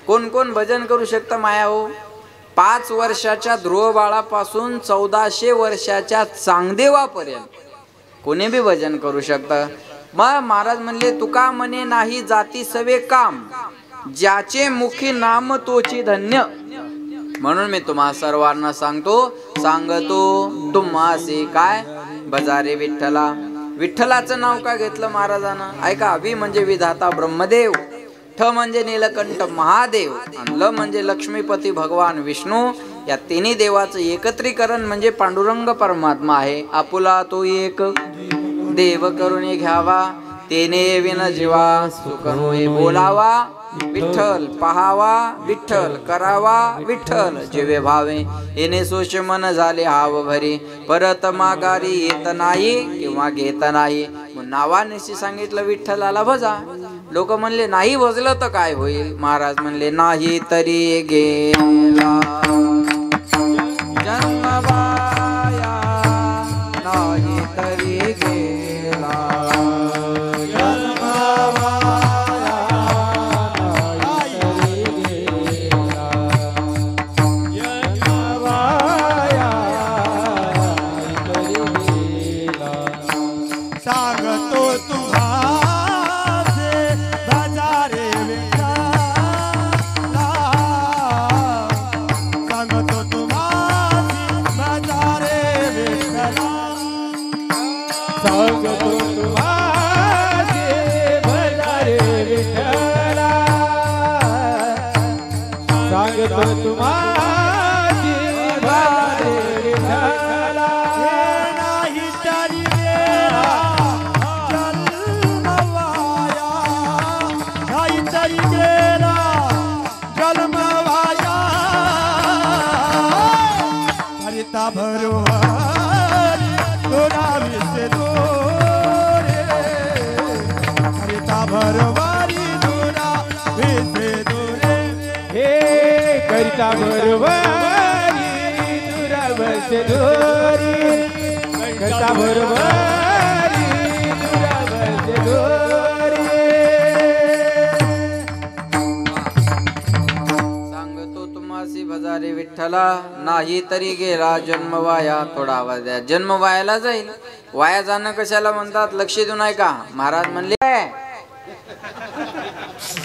कोण कोण भजन करू शकतं माया हो. 5 वर्षाच्या ध्रुव बाळापासून 1400 वर्षाच्या चांगदेवापर्यंत कोणी बी भजन करू शकतं. मग महाराज म्हणले तुका म्हणे नाही जाती सवे काम, ज्याचे मुखी नाम तोची धन्य. म्हणून मी तुम्हा सर्वांना सांगतो तुम्हासी काय भजारे विठ्ठला. विठ्ठलाचं नाव का घेतलं महाराजानं ऐका. वि म्हणजे विधाता ब्रह्मदेव, ठ म्हणजे नीलकंठ महादेव, आणि ल म्हणजे लक्ष्मीपती भगवान विष्णू. या तिन्ही देवाचं एकत्रीकरण म्हणजे पांडुरंग परमात्मा आहे. आपुला तो एक देव करून घ्यावा, तेने विन जीवा सुख होय बोलावा. विठ्ठल पहावा, विठ्ठल करावा, विठ्ठल जीवे भावे. येणे सोश मन झाले हाव भरी, परत माघारी येत नाही किंवा घेत नाही. नावानिशी सांगितलं विठ्ठलाला भजा. लोक म्हणले नाही भजलं तर काय होईल. महाराज म्हणले नाही तरी गेला जन्मबाया, नाही तरी गेला सांगतो तुम्हासी भजारे विठ्ठला, नाही तरी गेला जन्म वाया. थोडा आवाज द्या. जन्म वायाला जाईल. वाया जाणं कशाला म्हणतात लक्ष देऊ नाही का. महाराज म्हणले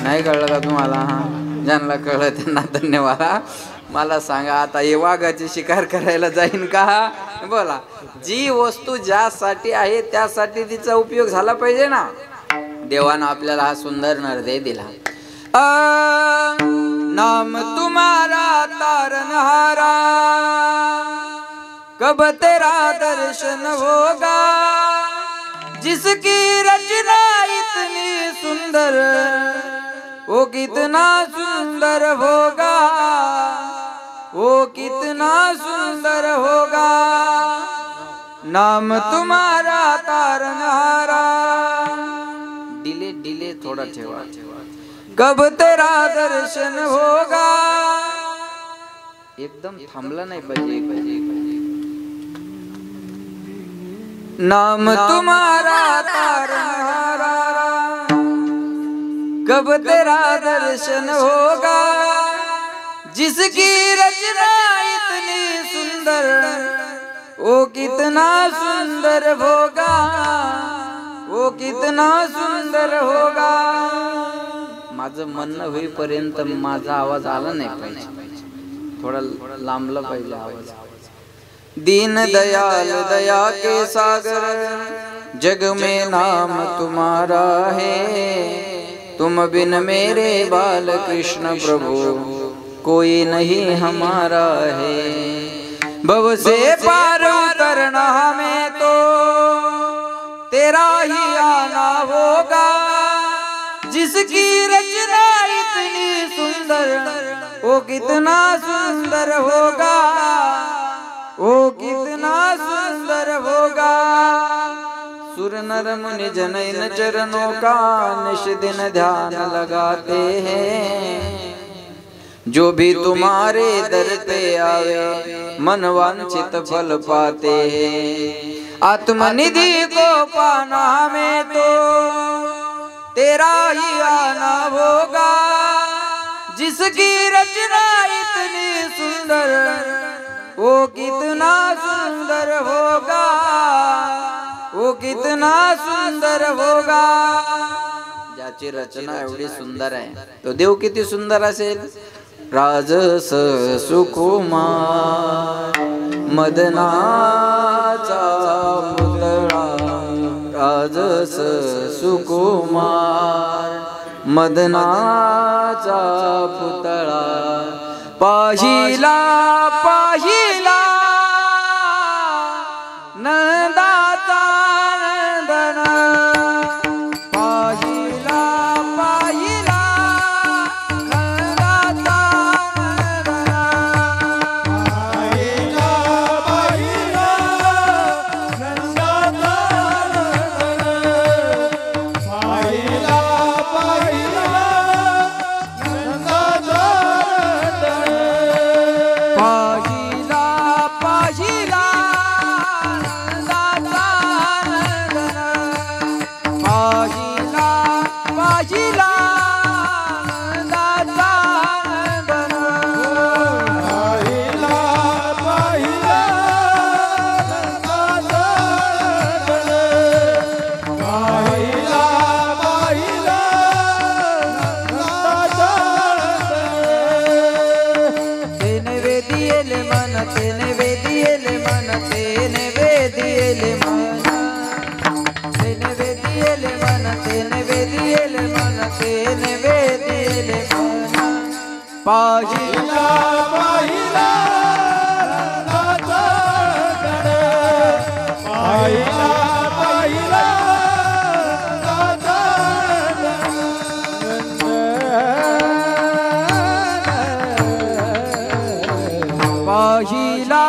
नाही कळलं का तुम्हाला. ज्यांना कळलं त्यांना धन्यवाद. मला सांगा आता हे वाघाची शिकार करायला जाईन का. बोला. जी वस्तू ज्यासाठी आहे त्यासाठी तिचा उपयोग झाला पाहिजे ना. देवानं आपल्याला हा सुंदर नरदेह दिला. नाम तुम्हारा तारनहारा, कब तेरा दर्शन होगा. जिसकी रचना इतनी सुंदर, वो कितना सुंदर होगा. वो कितना सुंदर होगा नाम तुम्हारा तारनहारा। डिले डिले थोड़ा ठेवा, कब तेरा दर्शन होगा। एकदम थांबला नाही पाहिजे। नाम तुम्हारा तारनहारा, कब तेरा दर्शन होगा। जिसकी रचना इतनी सुंदर, वो कितना सुंदर होगा, वो कितना सुंदर होगा। माझं म्हणणं होईपर्यंत माझा आवाज आला नाही पाहिजे, थोडा लांबला पाहिजे आवाज। दीन दयाल दया के सागर, जग में नाम तुम्हारा है। तुम बिन मेरे बाल कृष्ण प्रभु, कोई नहीं हमारा है। भव से पार उतरना हमें तो तेरा ही आना होगा। जिसकी रचना इतनी सुंदर, वो कितना सुंदर होगा, वो कितना सुंदर होगा। सुर नर मुनि जन इन चरणों का निश दिन ध्यान लगाते हैं। जो भी तुम्हारे दर पे आवे, मन वांछित फल पाते हैं। आत्मनिधि को पाना हमें तो तेरा ही आना होगा। जिसकी रचना इतनी सुंदर, वो कितना सुंदर होगा, वो कितना सुंदर होगा। ज्याची रचना एवढी सुंदर आहे तो देव किती सुंदर असेल। राजस सुकुमार मदनाचा पुतळा, राजस सुकुमार मदनाचा पुतळा। पाहिला पाहिला नंदाचा नंदन, पाहिला पाहिला नंदाचा नंदन। पाहिला पाहिला नंदाचा नंदन, पाहिला पाहिला नंदाचा नंदन। पाहिला पाहिला नंदाचा नंदन, पाहिला पाहिला नंदाचा नंदन। पाहिला पाहिला नंदाचा नंदन, पाहिला पाहिला नंदाचा नंदन। तेने वेदियेले मन, तेने वेदियेले मन, तेने वेदियेले मन, तेने वेदियेले मन, तेने वेदियेले मन, तेने वेदियेले मन। पाहिला पाहिला नंदाचा नंदन, पाहिला पाहिला नंदाचा नंदन। पाहिला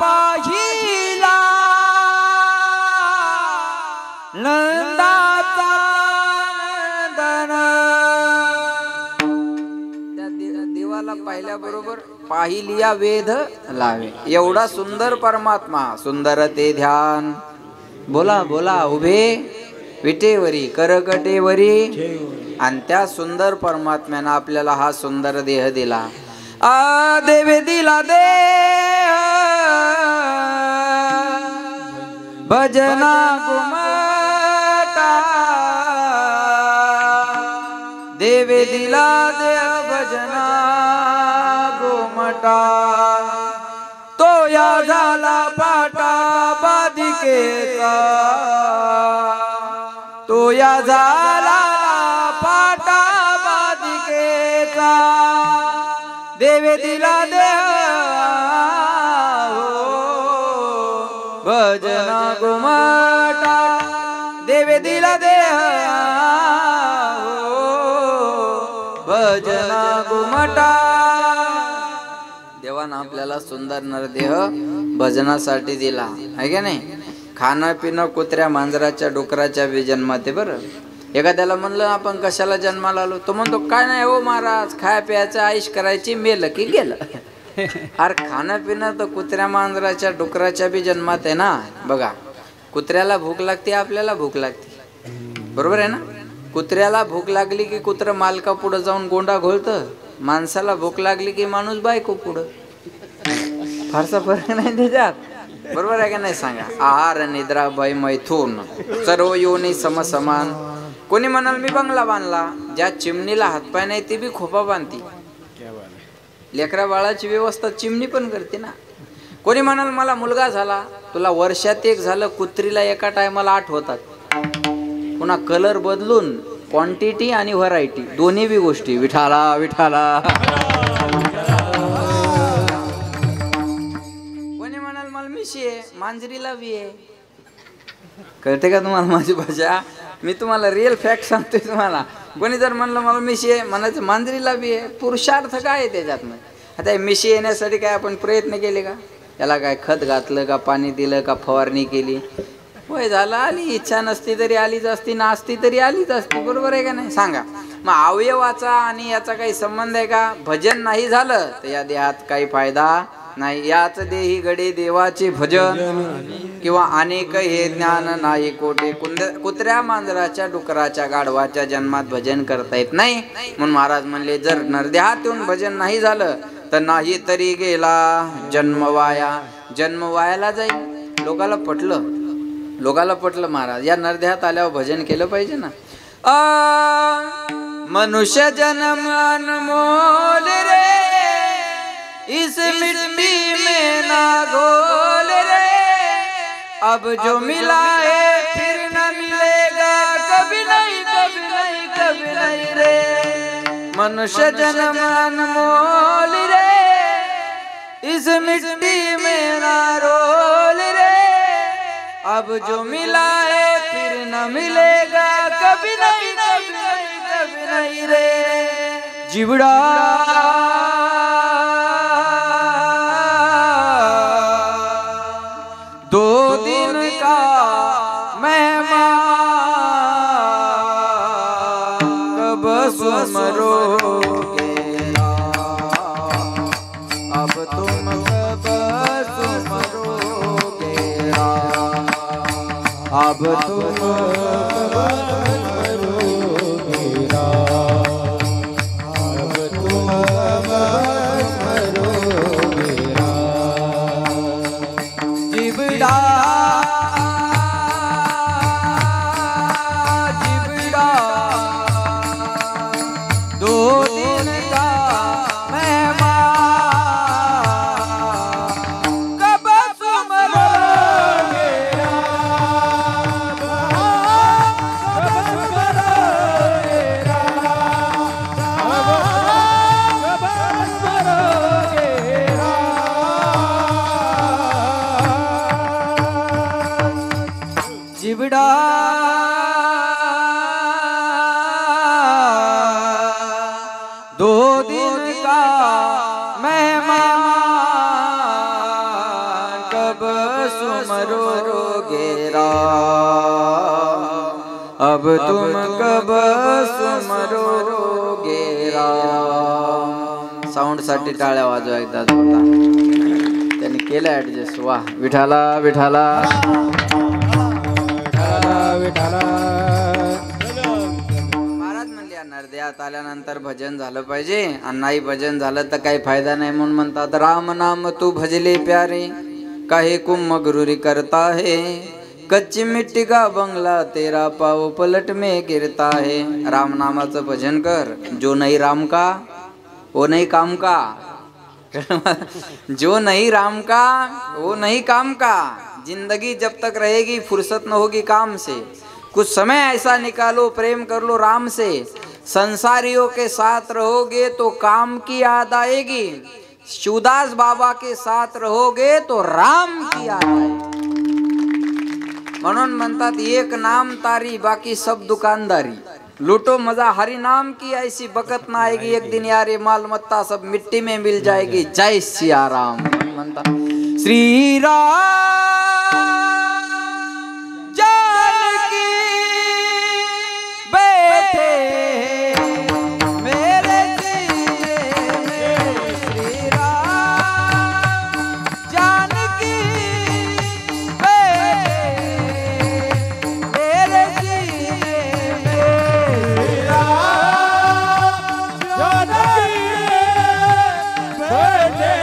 पाहिला नंदाचा नंदन। त्या देवाला पाहिल्याबरोबर पाहिलिया वेध लावे, एवढा सुंदर परमात्मा, सुंदर ते ध्यान। बोला बोला उभे विटेवरी करकटेवरी, आणि त्या सुंदर परमात्म्यानं आपल्याला हा सुंदर देह दिला। आ देवे दिला देह भजना गुमटा, देवे दिला देह भजना गुमटा। तो या झाला पाटा बाधिकेचा, तो या झाला पाटा बाधिकेचा। देवे दिला देह भजना गुमटा, देवे दिला देह भजना गुमटा। आपल्याला सुंदर नरदेह भजनासाठी दिला आहे का नाही. खाणं पिणं कुत्र्या मांजराच्या डुकराच्या बी जन्मात आहे बरं. एखाद्याला म्हणलं आपण कशाला जन्माला आलो, तो म्हणतो काय नाही हो महाराज, खाय प्यायचं आईश करायची, मेलं की गेलं. अरे खाणं पिणं तर कुत्र्या मांजराच्या डुकराच्या बी जन्मात आहे ना. बघा, कुत्र्याला भूक लागते, आपल्याला भूक लागते, बरोबर आहे ना. कुत्र्याला भूक लागली की कुत्रं मालका पुढं जाऊन गोंडा घोळतं, माणसाला भूक लागली की माणूस बायको पुढं. फारसा फरक नाही त्याच्यात, बरोबर आहे का नाही सांगा. आहार निद्रा भय मैथून सर्व योनी समसमान. कोणी म्हणाल मी बंगला बांधला, ज्या चिमणीला हातपाय नाही ती बी खोपा बांधती. लेकरा बाळाची व्यवस्था चिमणी पण करते ना. कोणी म्हणाल मला मुलगा झाला, तुला वर्षात एक झालं, कुत्रीला एका टायमाला 8 होतात. पुन्हा कलर बदलून क्वांटिटी आणि व्हरायटी दोन्ही बी गोष्टी. विठाला विठाला. कोणी म्हणाल मला मिशी आहे, मांजरीला बी आहे. कळते का तुम्हाला माझी भाषा. मी तुम्हाला रिअल फॅक्ट सांगतोय तुम्हाला. कोणी जर म्हणलं मला मिशी आहे, म्हणायचं मांजरीला बी आहे. पुरुषार्थ काय आहे त्याच्यात. आता मिशी येण्यासाठी काय आपण प्रयत्न केले का, याला काय खत घातलं का, पाणी दिलं का, फवारणी केली, वय झालं आली. इच्छा नसती तरी आलीच असती, नासती तरी आलीच असती, बरोबर आहे का नाही सांगा. मग अवयवाचा आणि याचा काही संबंध आहे का. भजन नाही झालं तर या देहात काही फायदा नाही. याच देही गडे देवाचे भजन किंवा अनेक हे ज्ञान नाही कोटे. कुत्र्या मांजराच्या डुकराच्या गाढवाच्या जन्मात भजन करता येत नाही. म्हणून महाराज म्हणले जर नरदेहात येऊन भजन नाही झालं तर नाही तरी गेला जन्म वाया. जन्म वायाला जाईल. लोकाला पटलं महाराज या नरदेहात आल्यावर भजन केलं पाहिजे ना. मनुष्य जन्म अनमोल रे, इस मिट्टी में ना घोल रे. अब जो मिला है फिर न मिलेगा, कभी नहीं कभी नहीं कभी नहीं रे. मनुष्य जन्म अनमोल रे, इस मिट्टी में ना रोल रे. अब जो मिला है फिर न मिलेगा, कभी नहीं कभी नहीं कभी नहीं रे. जिवड़ा दो दिन का मेहमान, कब सुमरोगे अब तुम, कब सुमरोगे अब तुम, दो दिन का मेहमान, कब सुमरोगे राम अब तुम, कब सुमरोगे राम. साऊंड साठी टाळ्या वाजवा एकदा जोरदार. त्यांनी केलं ऍडजस्ट. वा विठाला विठाला विठाला. महाराज म्हणले नरदेहात आल्यानंतर भजन झालं पाहिजे, आणि नाही भजन झालं तर काही फायदा नाही. म्हणून म्हणतात राम नाम तू भजले प्यारे, काहे कुम गुरुरी करता है. कच्ची मिट्टी का बंगला तेरा पाव पलट में गिरता है. राम नामाचं भजन कर. जो नहीं राम का वो नहीं काम का. जो नहीं राम का वो नहीं काम का. जिंदगी जब तक रहेगी फुर्सत न होगी काम से. कुछ समय ऐसा निकालो, प्रेम कर लो राम से. संसारियों के साथ रहोगे तो काम की याद आएगी. शिवदास बाबा के साथ रहोगे तो राम की याद आएगी. म्हणून म्हणतात एक नाम तारी बाकी सब दुकानदारी. लूटो मजा हरि नाम की, ऐसी बकत ना आएगी एक दिन यार, ये माल मत्ता सब मिट्टी में मिल जाएगी। जय सिया राम। मनता श्री राम जानकी बैठे मेरे सीने में, श्री राम जानकी बैठे मेरे सीने में, श्री राम जानकी बैठे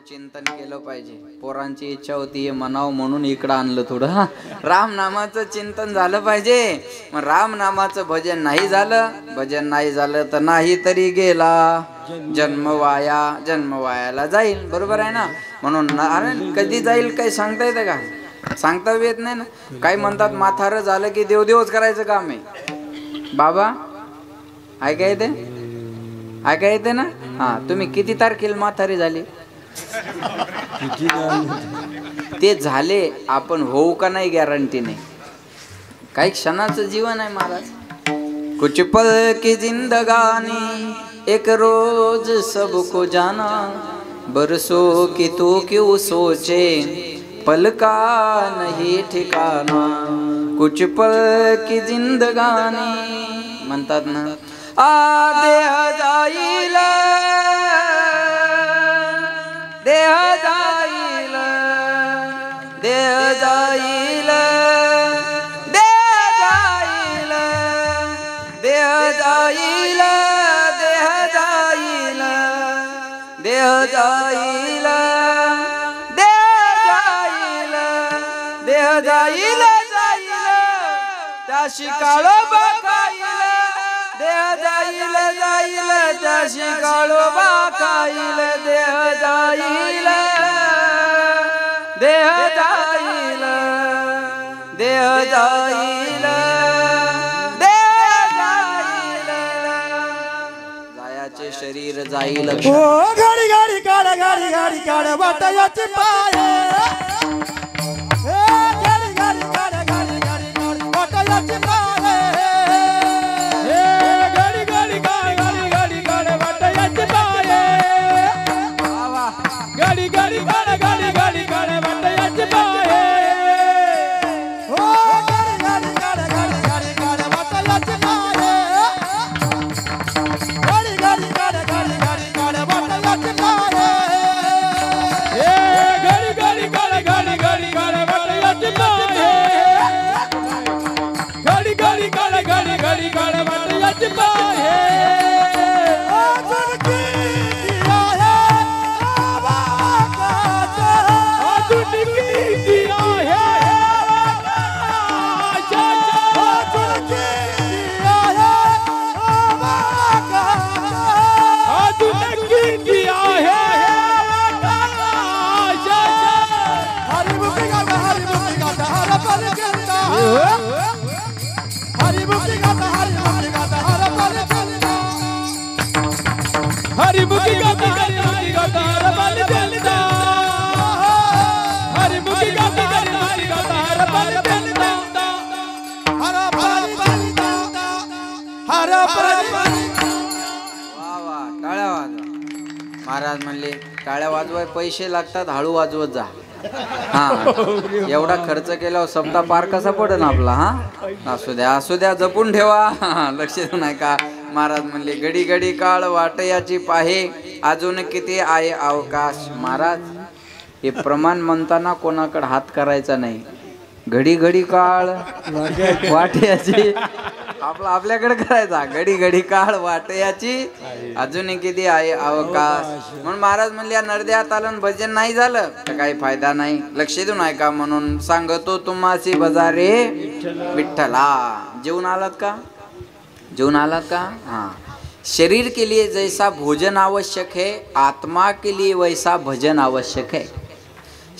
चिंतन केलं पाहिजे। पोरांची इच्छा होती हे म्हणावं म्हणून इकडं आणलं थोडं। हा, राम नामाचं चिंतन झालं पाहिजे। मग राम नामाचं भजन नाही झालं, भजन नाही झालं तर नाही तरी गेला जन्म वाया, जन्म वायाला जाईल, बरोबर आहे ना। म्हणून अरे कधी जाईल काही सांगता येतं का? सांगता येत नाही ना। काही म्हणतात म्हातारं झालं की देवदेवच करायचं काम आहे। बाबा ऐका येते, ऐका येते ना। हा, तुम्ही किती तारखेला म्हातारी झाली? ते झाले, आपण होऊ का नाही गॅरंटी नाही। काही क्षणाचं जीवन आहे महाराज। कुछ पल की जिंदगानी एक रोज सबको जाना, बरसों की तू क्यों सोचे पल का नहीं ठिकाना। कुछ पल की जिंदगानी म्हणतात ना, देह जाईल, देह जाईल, देह जाईल, देह जाईल, देह जाईल, देह जाईल, देह जाईल, देह जाईल, देह जाईल, जाईल त्याशी काळोबा खाईल, देह जाईल, जाईल त्याशी काळोबा खाईल, देह जाईल, देह जाईल, देह जाईल, देह जाईल, जायाचे शरीर जाईल। ओ गाडी गाडी काढ, गाडी गाडी काढ वाटायाची पाय, गाडी गाडी काढ, गाडी गाडी काढ वाटायाची पाय, गाडी गाडी काढ, गाडी गाडी काढ वाटायाची पाय, गाडी गाडी काढ गाडी गाडी काढ वाटयाची पाहे हो गाडी गाडी काढ गाडी गाडी काढ वाटयाची पाहे गाडी गाडी काढ गाडी गाडी काढ वाटयाची पाहे ए गाडी गाडी काढ गाडी गाडी काढ वाटयाची पाहे गाडी गाडी काढ गाडी गाडी काढ वाटयाची पाहे हरि मुखी गाता हरि गाता हर बल चलता हरि मुखी गाता हरि गाता हर बल चलता हर बल चलता हर बल वा वा टाळ्या वाजवा. महाराज म्हणले टाळ्या वाजवाय पैसे लागतात, हळू वाजवत जा. हा एवढा खर्च केल्यावर सप्ताह पार कसा पडेल आपला. हा असू द्या जपून ठेवा. लक्ष देऊ नाही का. महाराज म्हणले घडी घडी काळ वाटयाची पाहे अजून किती आहे अवकाश. महाराज हे प्रमाण म्हणताना कोणाकडे हात करायचा नाही. घडी घडी काळ वाटयाची आपल्याकडे करायचा. घडी घडी काळ वाटयाची अजून किती आहे अवकाश. म्हणून महाराज म्हणले या नरद्या तालन भजन नाही झालं तर काही फायदा नाही. लक्ष देऊ नाही का. म्हणून सांगतो तुम्हासी बजारे विठ्ठला. जेवून आलात का. जेवून आलात का. हाँ शरीर के लिए जैसा भोजन आवश्यक है आत्मा के लिए वैसा भजन आवश्यक है.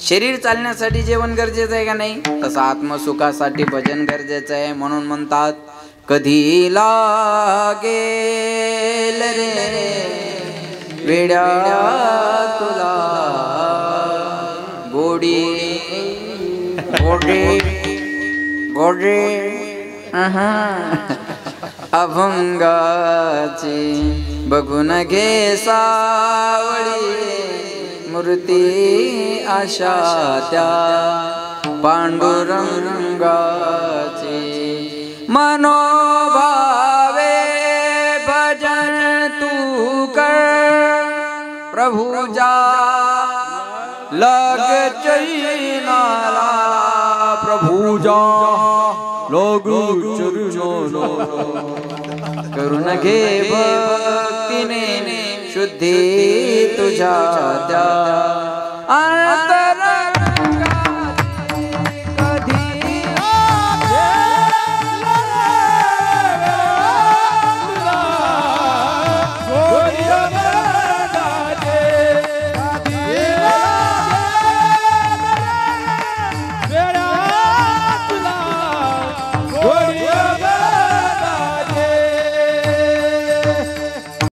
शरीर चालण्यासाठी जेवण गरजेचं आहे का नाही, तसं आत्मसुखासाठी भजन गरजेचं आहे. म्हणून म्हणतात कधी लागेल रे वेड्या तुला गोडी गोडी गोडी अभंगाची बघून घे सावळी मूर्ती आशा त्या पांडुरंगाची. मनोभावे भजन तू कर प्रभुजा लग चैनाला प्रभुजा लोग करून घे भक्तीने शुद्धी तुझ्या त्या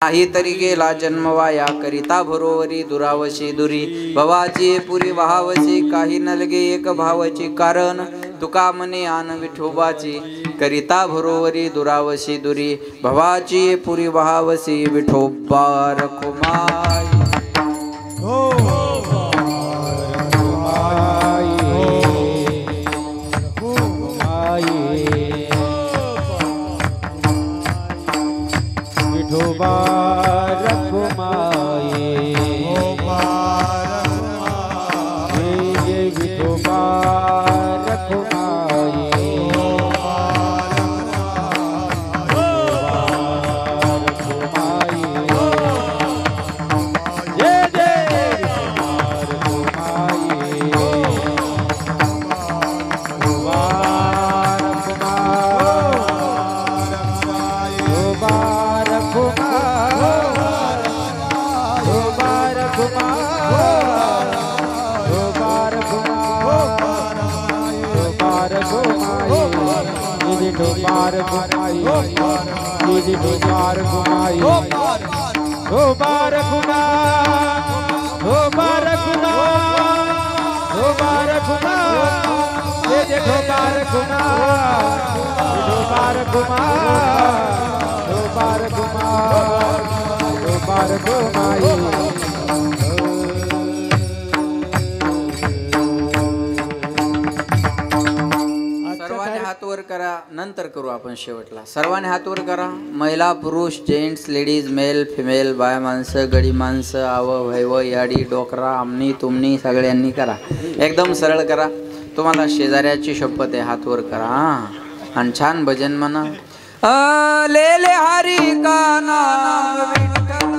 काही तरी गेला जन्मवाया करिता भरोवरी दुरावशी दुरी भवाची पुरी वहावशी काही नलगे एक भावाची कारण तुका मने आन विठोबाची करिता भरोवरी दुरावशी दुरी भवाची पुरी वहावशी विठोबा रखुमाई. नंतर करू आपण शेवटला. सर्वांनी हात वर करा. महिला, पुरुष, जेंट्स, लेडीज, मेल, फिमेल, बाय माणसं, गडी माणसं, आव, वैव, याडी, डोकरा, आमनी, तुमनी सगळ्यांनी करा. एकदम सरळ करा. तुम्हाला शेजाऱ्याची शपथ आहे, हात वर करा आणि छान भजन म्हणा. ले ले हरी का नाम विठ्ठल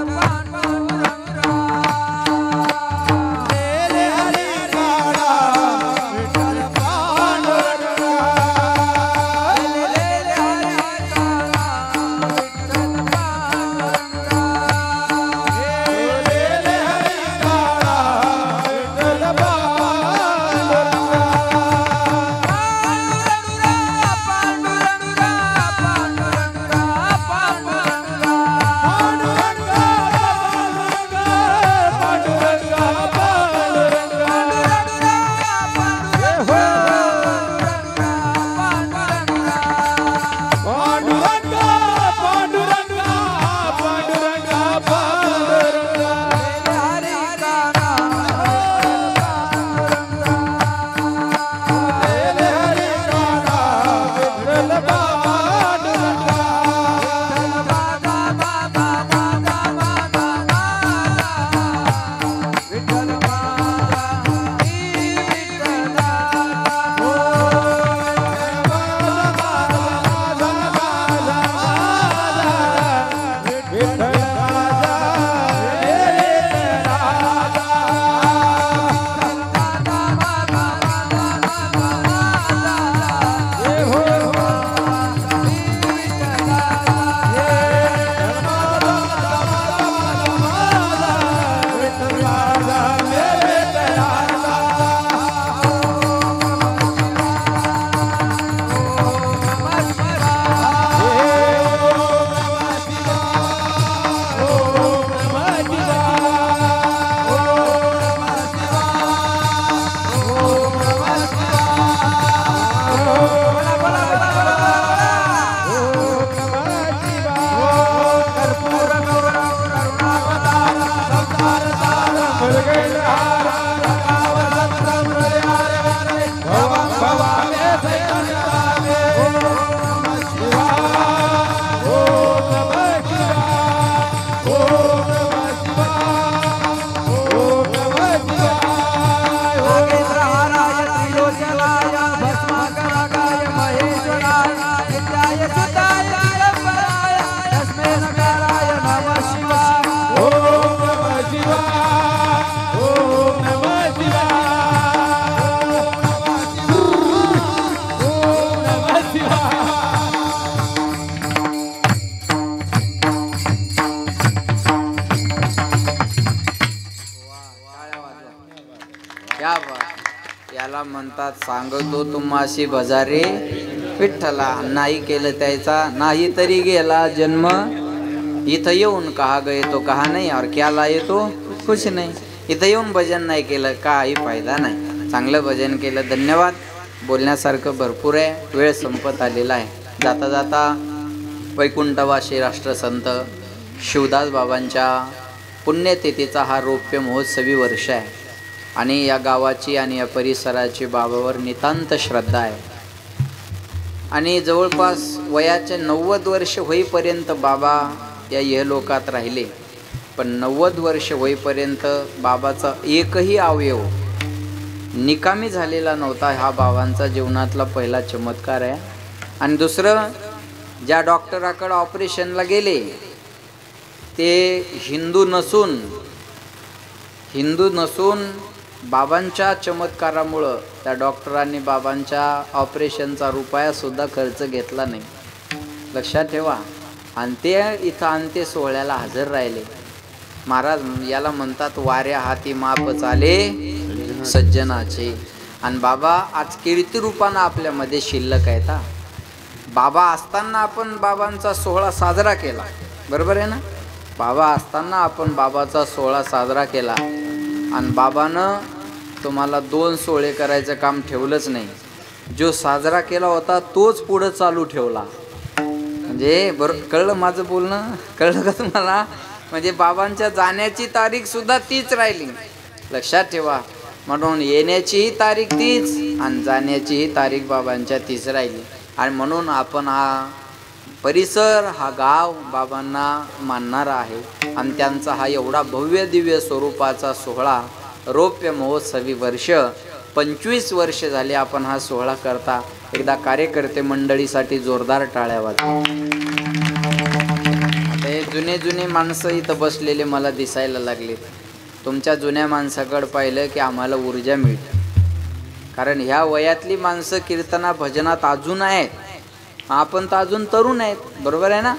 याला म्हणतात सांगतो तुम्हाशी भजारे विठ्ठला. नाही केलं त्याचा नाही तरी गेला जन्म. इथं येऊन कहा गए तो कहा नाही और क्या लाये तो कुछ नाही. इथं येऊन भजन नाही केलं काही फायदा नाही. चांगलं भजन केलं. धन्यवाद. बोलण्यासारखं भरपूर आहे. वेळ संपत आलेला आहे. जाता जाता वैकुंठवासी राष्ट्रसंत शिवदास बाबांच्या पुण्यतिथीचा हा रौप्य महोत्सवी वर्ष आहे आणि या गावाची आणि या परिसराची बाबावर नितांत श्रद्धा आहे. आणि जवळपास वयाचे 90 वर्ष होईपर्यंत बाबा या इहलोकात राहिले. पण 90 वर्ष होईपर्यंत बाबाचा एकही अवयव निकामी झालेला नव्हता. हा बाबांचा जीवनातला पहिला चमत्कार आहे. आणि दुसरं, ज्या डॉक्टराकडे ऑपरेशनला गेले ते हिंदू नसून बाबांच्या चमत्कारामुळं त्या डॉक्टरांनी बाबांच्या ऑपरेशनचा रुपयासुद्धा खर्च घेतला नाही. लक्षात ठेवा. आणि ते इथं अंत्य सोहळ्याला हजर राहिले. महाराज याला म्हणतात वाऱ्या हाती माप चाले सज्जनाचे. आणि बाबा आज कीर्ती रूपानं आपल्यामध्ये शिल्लक आहेत. बाबा असताना आपण बाबांचा सोहळा साजरा केला, बरोबर आहे ना. बाबा असताना आपण बाबाचा सोहळा साजरा केला आणि बाबानं तुम्हाला 2 सोहळे करायचं काम ठेवलंच नाही. जो साजरा केला होता तोच पुढं चालू ठेवला. म्हणजे कळलं माझं बोलणं? कळलं का तुम्हाला? म्हणजे बाबांच्या जाण्याची तारीख सुद्धा तीच राहिली. लक्षात ठेवा. म्हणून येण्याचीही तारीख तीच आणि जाण्याचीही तारीख बाबांच्या तीच राहिली. आणि म्हणून आपण हा परिसर, हा गाव बाबांना मानणारा आहे. आणि त्यांचा हा एवढा भव्य दिव्य स्वरूपाचा सोहळा, रौप्य महोत्सवी वर्ष, 25 वर्ष झाले आपण हा सोहळा करता. एकदा कार्यकर्ते मंडळीसाठी जोरदार टाळ्या वाजवा. हे जुने माणसं इथं बसलेले मला दिसायला लागले. तुमच्या जुन्या माणसाकडे पाहिलं की आम्हाला ऊर्जा मिळते. कारण ह्या वयातली माणसं कीर्तना भजनात अजून आहेत. आपण तर अजून तरुण आहेत, बरोबर आहे ना.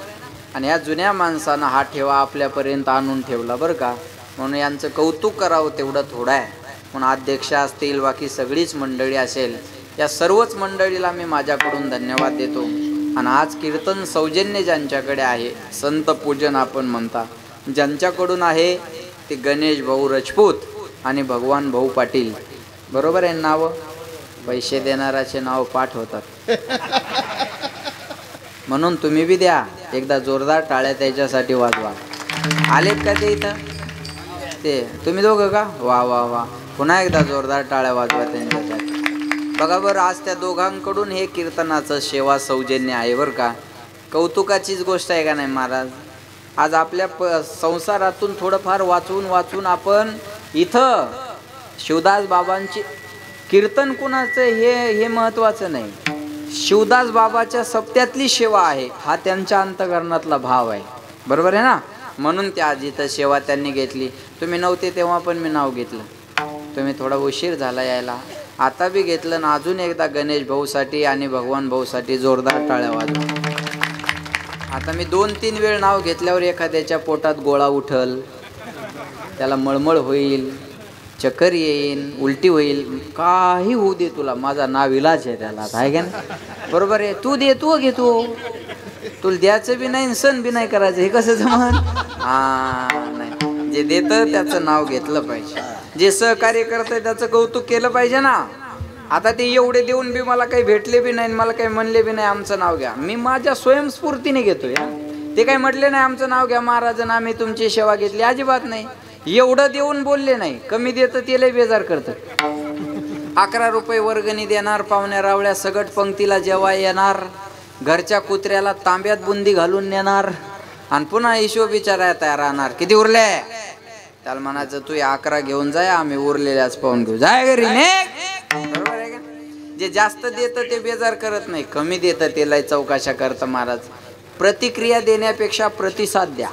आणि ह्या जुन्या माणसांना हा ठेवा आपल्यापर्यंत आणून ठेवला बरं का. म्हणून यांचं कौतुक करावं तेवढं थोडं आहे. म्हणून अध्यक्ष असतील, बाकी सगळीच मंडळी असेल, या सर्वच मंडळीला मी माझ्याकडून धन्यवाद देतो. आणि आज कीर्तन सौजन्य ज्यांच्याकडे आहे, संत पूजन आपण म्हणता, ज्यांच्याकडून आहे ते गणेश भाऊ राजपूत आणि भगवान भाऊ पाटील, बरोबर आहे नाव. पैसे देणाराचे नाव पाठ होतात. म्हणून तुम्ही बी द्या. एकदा जोरदार टाळ्या त्याच्यासाठी वाजवा. आलेत का ते इथं? ते तुम्ही दोघं का? वा वा वा. पुन्हा एकदा जोरदार टाळ्या वाजवा त्यांच्यासाठी. बघा बरं, आज त्या दोघांकडून हे कीर्तनाचं सेवा सौजन्य आहे बरं का. कौतुकाचीच गोष्ट आहे का नाही महाराज. आज आपल्या संसारातून थोडंफार वाचून आपण इथं शिवदास बाबांची कीर्तन कुणाचं हे महत्त्वाचं नाही. शिवदास बाबाच्या सप्त्यातली सेवा आहे हा त्यांच्या अंतःकरणातला भाव आहे, बरोबर आहे ना. म्हणून त्या आज इथं सेवा त्यांनी घेतली. तुम्ही नव्हते तेव्हा पण मी नाव घेतलं. तुम्ही थोडा उशीर झाला यायला, आता बी घेतलं ना. अजून एकदा गणेश भाऊसाठी आणि भगवान भाऊसाठी जोरदार टाळ्या वाजवा. आता मी 2-3 वेळ नाव घेतल्यावर एखाद्याच्या पोटात गोळा उठल, त्याला मळमळ होईल, चक्कर येईल, उलटी होईल, काही होऊ दे तुला, माझा नाव इलाज आहे त्याला, आहे का नाही. बरोबर आहे. तू दे, तू घे, तुला द्यायचं बी नाही, सण बी नाही करायचं. हे कसं जमन? नाही. जे देतं त्याचं नाव घेतलं पाहिजे. जे सहकार्य करतं त्याचं कौतुक केलं पाहिजे ना. आता ते एवढे देऊन बी मला काही भेटले बी नाही, मला काही म्हणले बी नाही आमचं नाव घ्या. मी माझ्या स्वयंस्फूर्तीने घेतोय. ते काही म्हटले नाही आमचं नाव घ्या महाराजांना, आम्ही तुमची सेवा घेतली, अजिबात नाही. एवढं देऊन बोलले नाही. कमी देतं ते लय बेजार करतं. 11 रुपये वर्गणी देणार, पाहुण्या रावळ्या सगट पंक्तीला जेव्हा येणार, घरच्या कुत्र्याला तांब्यात बुंदी घालून नेणार आणि पुन्हा हिशोब विचारायला तयार राहणार. किती उरले? त्याला म्हणायचं तू 11 घेऊन जाय, आम्ही उरलेल्याच पाहून घेऊ, जाय घरी ने. बरोबर आहे का. जे जास्त देतं ते बेजार करत नाही, कमी देतं ते लय चौकाशा करतं महाराज. प्रतिक्रिया देण्यापेक्षा प्रतिसाद द्या,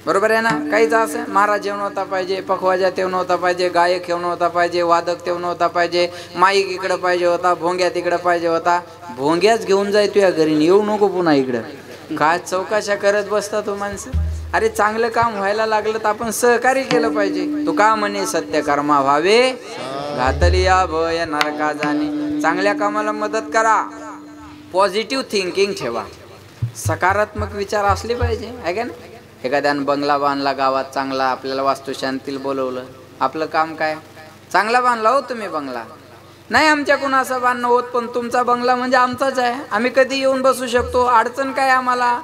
बरोबर आहे ना. काहीच असं महाराज जेवण होता पाहिजे, पखवाजा तेवण होता पाहिजे, गायक ठेवणं होता पाहिजे, वादक तेवण होता पाहिजे, माईक इकडं पाहिजे होता, भोंग्या तिकडं पाहिजे होता. भोंग्याच घेऊन जाय तुझ्या घरी, येऊ नको पुन्हा इकडं. काय चौकाशा करत बसता तो माणसं. अरे चांगलं काम व्हायला लागलं तर आपण सहकार्य केलं पाहिजे. तू का म्हणे सत्य कर्मा व्हावे घातली या भय नरका जाणे. चांगल्या कामाला मदत करा. पॉझिटिव्ह थिंकिंग ठेवा. सकारात्मक विचार असले पाहिजे, आहे का नाही. एखाद्यानं बंगला बांधला गावात चांगला, आपल्याला वास्तुशांतीला बोलवलं, आपलं काम काय? चांगला बांधला हो तुम्ही बंगला. नाही आमच्याकडून असं बांधणं होत, पण तुमचा बंगला म्हणजे आमचाच आहे, आम्ही कधी येऊन बसू शकतो, अडचण काय आम्हाला.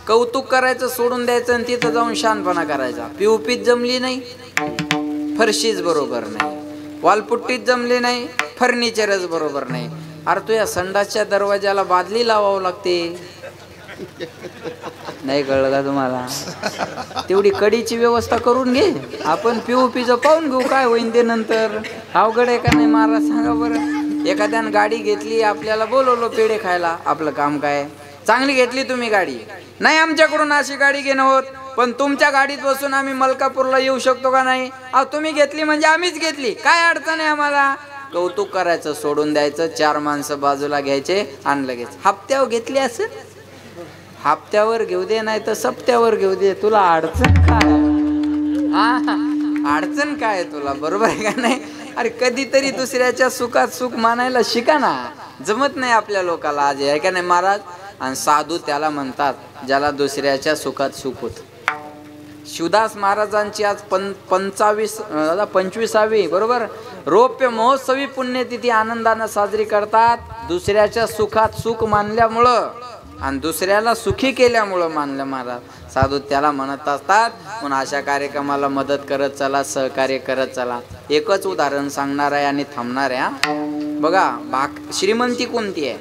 कौतुक करायचं सोडून द्यायचं आणि तिथं जाऊन शानपणा करायचा. पीओपीत जमली नाही, फरशीच बरोबर नाही, वॉलपुट्टीत जमली नाही, फर्निचरच बरोबर नाही. अरे तू या संडासच्या दरवाजाला बादली लावावं लागते. नाही कळलं का तुम्हाला? तेवढी कडीची व्यवस्था करून घे. आपण पीओपीचं पाहून घेऊ काय होईन ते नंतर. अवघड आहे का नाही महाराज सांगा बरं. एखाद्यानं गाडी घेतली, आपल्याला बोलवलं पेढे खायला, आपलं काम काय? चांगली घेतली तुम्ही गाडी, नाही आमच्याकडून अशी गाडी घेणं होत, पण तुमच्या गाडीत बसून आम्ही मलकापूरला येऊ शकतो का नाही? तुम्ही घेतली म्हणजे आम्हीच घेतली, काय अडचण आहे आम्हाला? कौतुक करायचं सोडून द्यायचं. 4 माणसं बाजूला घ्यायचे आणि लगेच हप्त्यावर घेतली असेल, हप्त्यावर घेऊ दे, नाही तर सप्त्यावर घेऊ दे, तुला अडचण काय? अडचण काय तुला, बरोबर आहे का नाही? अरे कधीतरी दुसऱ्याच्या सुखात सुख मानायला शिका ना. जमत नाही आपल्या लोकाला आज, आहे का नाही महाराज. आणि साधू त्याला म्हणतात ज्याला दुसऱ्याच्या सुखात सुख होत. शिवदास महाराजांची आज 25वी बरोबर रौप्य महोत्सवी पुण्यतिथी आनंदानं साजरी करतात. दुसऱ्याच्या सुखात सुख मानल्यामुळं आणि दुसऱ्याला सुखी केल्यामुळं मानलं महाराज. साधू त्याला म्हणत असतात. म्हणून अशा कार्यक्रमाला मदत करत चला, सहकार्य करत चला. एकच उदाहरण सांगणार आहे आणि थांबणार आहे. बघा श्रीमंती कोणती आहे?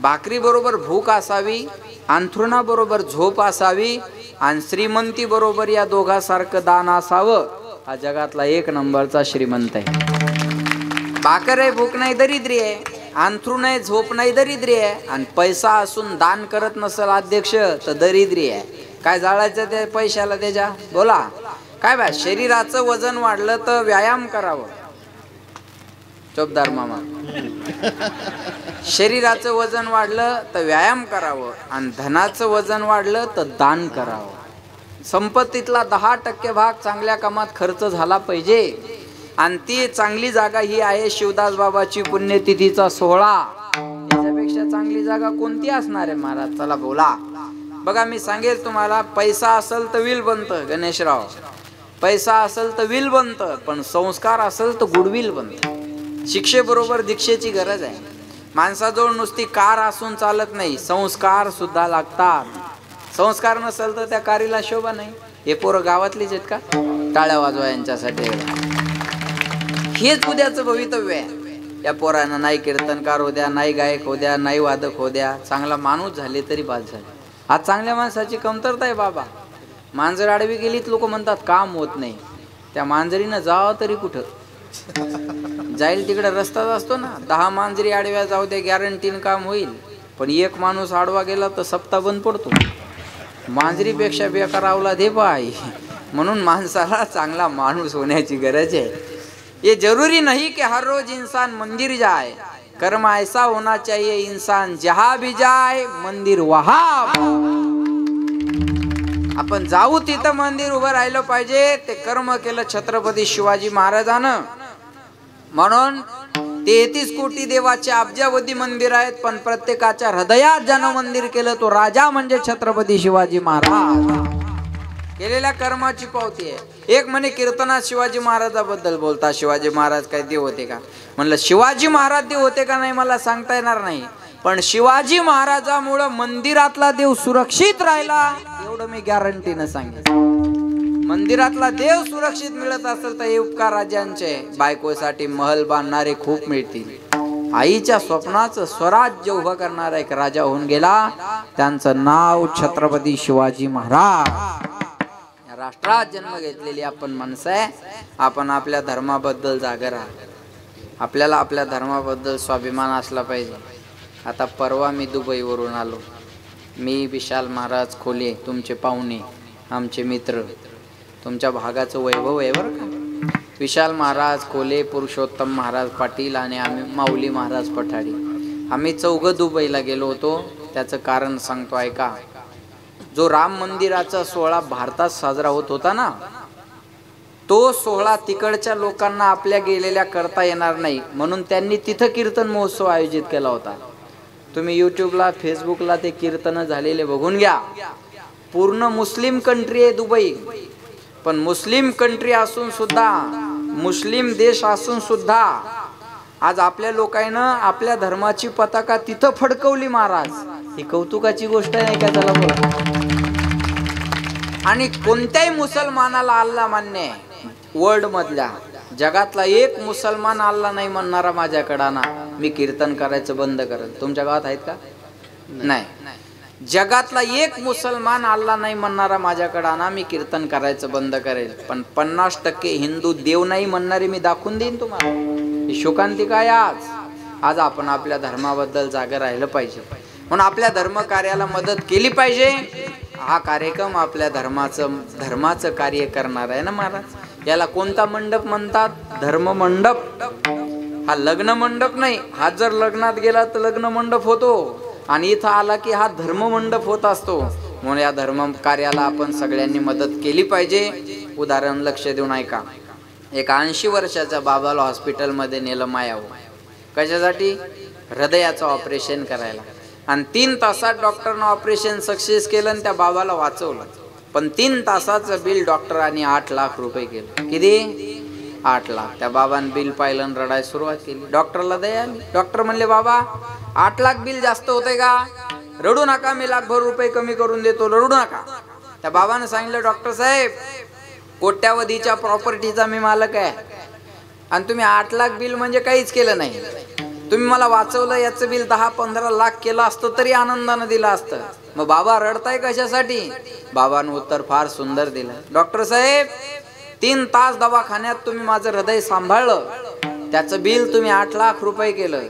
भाकरी बरोबर भूक असावी, अंथरुणा बरोबर झोप असावी आणि श्रीमंती बरोबर या दोघांसारखं दान असावं. हा जगातला एक नंबरचा श्रीमंत आहे. भाकर आहे, भूक नाही, दरिद्री आहे. अंथरुण आहे, झोप नाही, दरिद्री आहे. आणि पैसा असून दान करत नसेल अध्यक्ष तर दरिद्री आहे. काय जाळायचं त्या पैशाला त्याच्या? बोला काय बा. शरीराचं वजन वाढलं तर व्यायाम करावं. चोपदार मामा, शरीराचं वजन वाढलं तर व्यायाम करावं आणि धनाचं वजन वाढलं तर दान करावं. संपत्तीतला 10% भाग चांगल्या कामात खर्च झाला पाहिजे. आणि ती चांगली जागा ही आहे शिवदास बाबाची पुण्यतिथीचा सोहळा. याच्यापेक्षा चांगली जागा कोणती असणार आहे महाराज? चला बोला. बघा मी सांगेल तुम्हाला, पैसा असेल तर विल बनतं गणेशराव, पैसा असेल तर विल बनतं, पण संस्कार असेल तर गुडविल बनतं. शिक्षेबरोबर दीक्षेची गरज आहे. माणसाजवळ नुसती कार असून चालत नाही, संस्कार सुद्धा लागतात. संस्कार नसेल तर त्या कारीला शोभा नाही. हे पोरं गावातलीच आहेत का? टाळ्या वाजवा यांच्यासाठी. हेच उद्याचं भवितव्य आहे. या पोरांना नाही कीर्तनकार हो द्या, नाही गायक हो द्या, नाही वादक हो द्या, चांगला माणूस झाले तरी बाद झाले. आज चांगल्या माणसाची कमतरता आहे बाबा. मांजर आडवी गेलीत लोक म्हणतात काम होत नाही. त्या मांजरीनं जावं तरी कुठं? जाईल तिकडे रस्ताच असतो ना. 10 मांजरी आडव्या जाऊ दे, गॅरंटीन काम होईल. पण एक माणूस आडवा गेला तर सप्ताह बंद पडतो. मांजरीपेक्षा बेकार अवलाद हे पाय. म्हणून माणसाला चांगला माणूस होण्याची गरज आहे. ये जरूरी नहीं कि हर रोज इंसान मंदिर जाए, कर्म ऐसा होना चाहिए इंसान जहां भी जाए मंदिर वहां. आपण जाऊ तिथं मंदिर उभं राहिलं पाहिजे. ते कर्म केलं छत्रपती शिवाजी महाराजानं. म्हणून 33 कोटी देवाचे अब्जावधी मंदिर आहेत, पण प्रत्येकाच्या हृदयात ज्यानं मंदिर केलं तो राजा म्हणजे छत्रपती शिवाजी महाराज. केलेल्या कर्माची पावती आहे. एक म्हणे कीर्तनात शिवाजी महाराजाबद्दल बोलता, शिवाजी महाराज काय देव होते का? म्हणलं शिवाजी महाराज देव होते का नाही मला सांगता येणार नाही, पण शिवाजी महाराजामुळं मंदिरातला देव सुरक्षित राहिला एवढं मी गॅरंटीनं सांगेन. मंदिरातला देव सुरक्षित मिळत असेल तर हे उपकार राजांचे. बायकोसाठी महल बांधणारे खूप मिळतील. आईच्या स्वप्नाचं स्वराज्य उभं करणारा एक राजा होऊन गेला, त्यांचं नाव छत्रपती शिवाजी महाराज. राष्ट्रात जन्म घेतलेली आपण माणसं आहे. आपण आपल्या धर्माबद्दल जागर आहात. आपल्याला आपल्या धर्माबद्दल स्वाभिमान असला पाहिजे. आता परवा मी दुबईवरून आलो. मी विशाल महाराज खोले, तुमचे पाहुणे, आमचे मित्र, तुमच्या भागाचं वैभव आहे बरं का. विशाल महाराज खोले, पुरुषोत्तम महाराज पाटील आणि आम्ही माऊली महाराज पठाडी, आम्ही 4 दुबईला गेलो होतो. त्याचं कारण सांगतो ऐका. जो राम मंदिराचा सोहळा भारतात साजरा होत होता ना, तो सोहळा तिकडच्या लोकांना आपल्या गेलेल्या करता येणार नाही, म्हणून त्यांनी तिथं कीर्तन महोत्सव आयोजित केला होता. तुम्ही यूट्यूबला, फेसबुकला ते कीर्तन झालेले बघून घ्या. पूर्ण मुस्लिम कंट्री आहे दुबई, पण मुस्लिम कंट्री असून सुद्धा, मुस्लिम देश असून सुद्धा आज आपल्या लोकांना आपल्या धर्माची पताका तिथं फडकवली महाराज. ही कौतुकाची गोष्ट आहे का? त्याला बोला. आणि कोणत्याही मुसलमानाला अल्लाह मान्य आहे. वर्ल्ड मधल्या जगातला एक मुसलमान अल्लाह नाही म्हणणारा माझ्याकडे ना, मी कीर्तन करायचं बंद करेल. तुमच्या गावात आहेत का? नाही. जगातला एक मुसलमान अल्लाह नाही म्हणणारा माझ्याकडे ना, मी कीर्तन करायचं बंद करेल. पण 50% हिंदू देव नाही म्हणणारे मी दाखवून देईन तुम्हाला. ही शोकांतिका आहे आज आपण आपल्या धर्माबद्दल जागे राहिलं पाहिजे. म्हणून आपल्या धर्म कार्याला मदत केली पाहिजे. हा कार्यक्रम आपल्या धर्माचं कार्य करणार आहे ना महाराज. याला कोणता मंडप म्हणतात? धर्म मंडप. हा लग्न मंडप नाही. हा जर लग्नात गेला तर लग्न मंडप होतो, आणि इथं आला की हा धर्म मंडप होत असतो. म्हणून या धर्म कार्याला आपण सगळ्यांनी मदत केली पाहिजे. उदाहरण लक्ष देऊन ऐका. एक 80 वर्षाच्या बाबाला हॉस्पिटलमध्ये नेलं मायाव. कशासाठी? हृदयाचं ऑपरेशन करायला. आणि 3 तासात डॉक्टरनं ऑपरेशन सक्सेस केलं आणि त्या बाबाला वाचवलं. पण 3 तासाचं बिल डॉक्टरांनी 8 लाख रुपये केलं. किती? 8 लाख. त्या बाबांनी बिल पाहिलं आणि रडायला सुरुवात केली. डॉक्टरला दया आली. डॉक्टर म्हणले बाबा 8 लाख बिल जास्त होते का? रडू नका, मी लाखभर रुपये कमी करून देतो, रडू नका. त्या बाबानं सांगितलं डॉक्टर साहेब, कोट्यावधीच्या प्रॉपर्टीचा मी मालक आहे आणि तुम्ही 8 लाख बिल म्हणजे काहीच केलं नाही. तुम्ही मला वाचवलं, याचं बिल 10-15 लाख केलं असतं तरी आनंदानं दिलं असतं. मग बाबा रडताय कशासाठी? बाबांनी उत्तर फार सुंदर दिलं. डॉक्टर साहेब, 3 तास दवाखान्यात तुम्ही माझं हृदय सांभाळलं, त्याचं बिल तुम्ही 8 लाख रुपये केलं.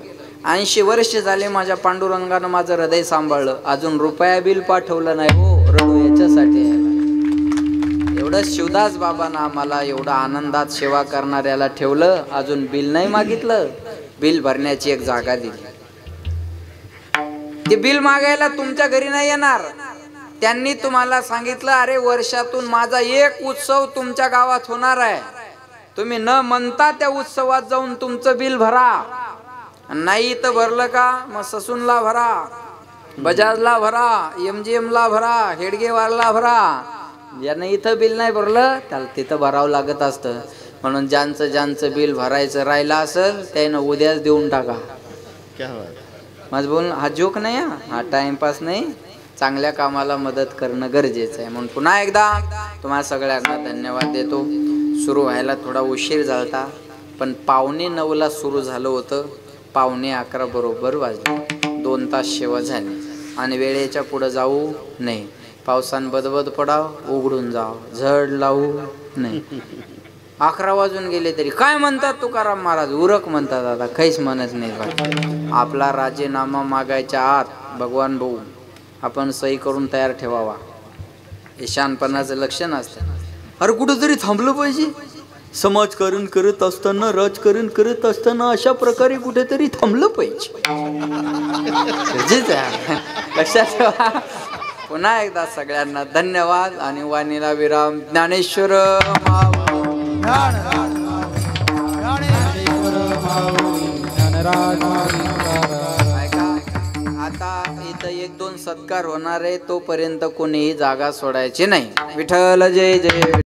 80 वर्ष झाले माझ्या पांडुरंगानं माझं हृदय सांभाळलं, अजून रुपया बिल पाठवलं नाही. हो, रडू याच्यासाठी आहे. एवढं शिवदास बाबांना आम्हाला एवढं आनंदात सेवा करणाऱ्याला ठेवलं, अजून बिल नाही मागितलं. बिल भरण्याची एक जागा दिली. ते बिल मागायला तुमच्या घरी नाही येणार. त्यांनी तुम्हाला सांगितलं, अरे वर्षातून माझा एक उत्सव तुमच्या गावात होणार आहे, तुम्ही न म्हणता त्या उत्सवात जाऊन तुमचं बिल भरा. नाही तर भरलं का मग ससूनला भरा, बजाजला भरा, MGM ला भरा, हेडगेवारला भरा. ज्यानं इथं बिल नाही भरलं त्याला तिथं भरावं लागत असतं. म्हणून ज्यांचं बिल भरायचं राहिलं असेल त्यानं उद्याच देऊन टाका. माझं बोल हा जोक नाही, हा टाइमपास नाही. चांगल्या कामाला मदत करणं गरजेचं आहे. म्हणून पुन्हा एकदा तुम्हाला सगळ्यांना धन्यवाद देतो. सुरू व्हायला थोडा उशीर झाला, पण 9:45ला सुरू झालं होतं, 11:45 बरोबर वाजले. 2 तास सेवा झाली. आणि वेळेच्या पुढं जाऊ नये. पावसानं बदबद पडाव, उघडून जाव, झड लावू नाही. 11 वाजून गेले तरी काय म्हणतात तुकाराम महाराज? उरक म्हणतात. आता काहीच म्हणत नाही. आपला राजीनामा मागायच्या आत भगवान भाऊ आपण सही करून तयार ठेवावा. हे शहाणपणाचं लक्षण असतं. अरे कुठंतरी थांबलं पाहिजे. समाजकारण करत असताना, राजकारण करत असताना अशा प्रकारे कुठेतरी थांबलं पाहिजे. लक्षात ठेवा. पुन्हा एकदा सगळ्यांना धन्यवाद आणि वाणीला विराम. ज्ञानेश्वर आता इथं 1-2 सत्कार होणार आहे, तोपर्यंत कोणीही जागा सोडायची नाही. विठ्ठल जय जय.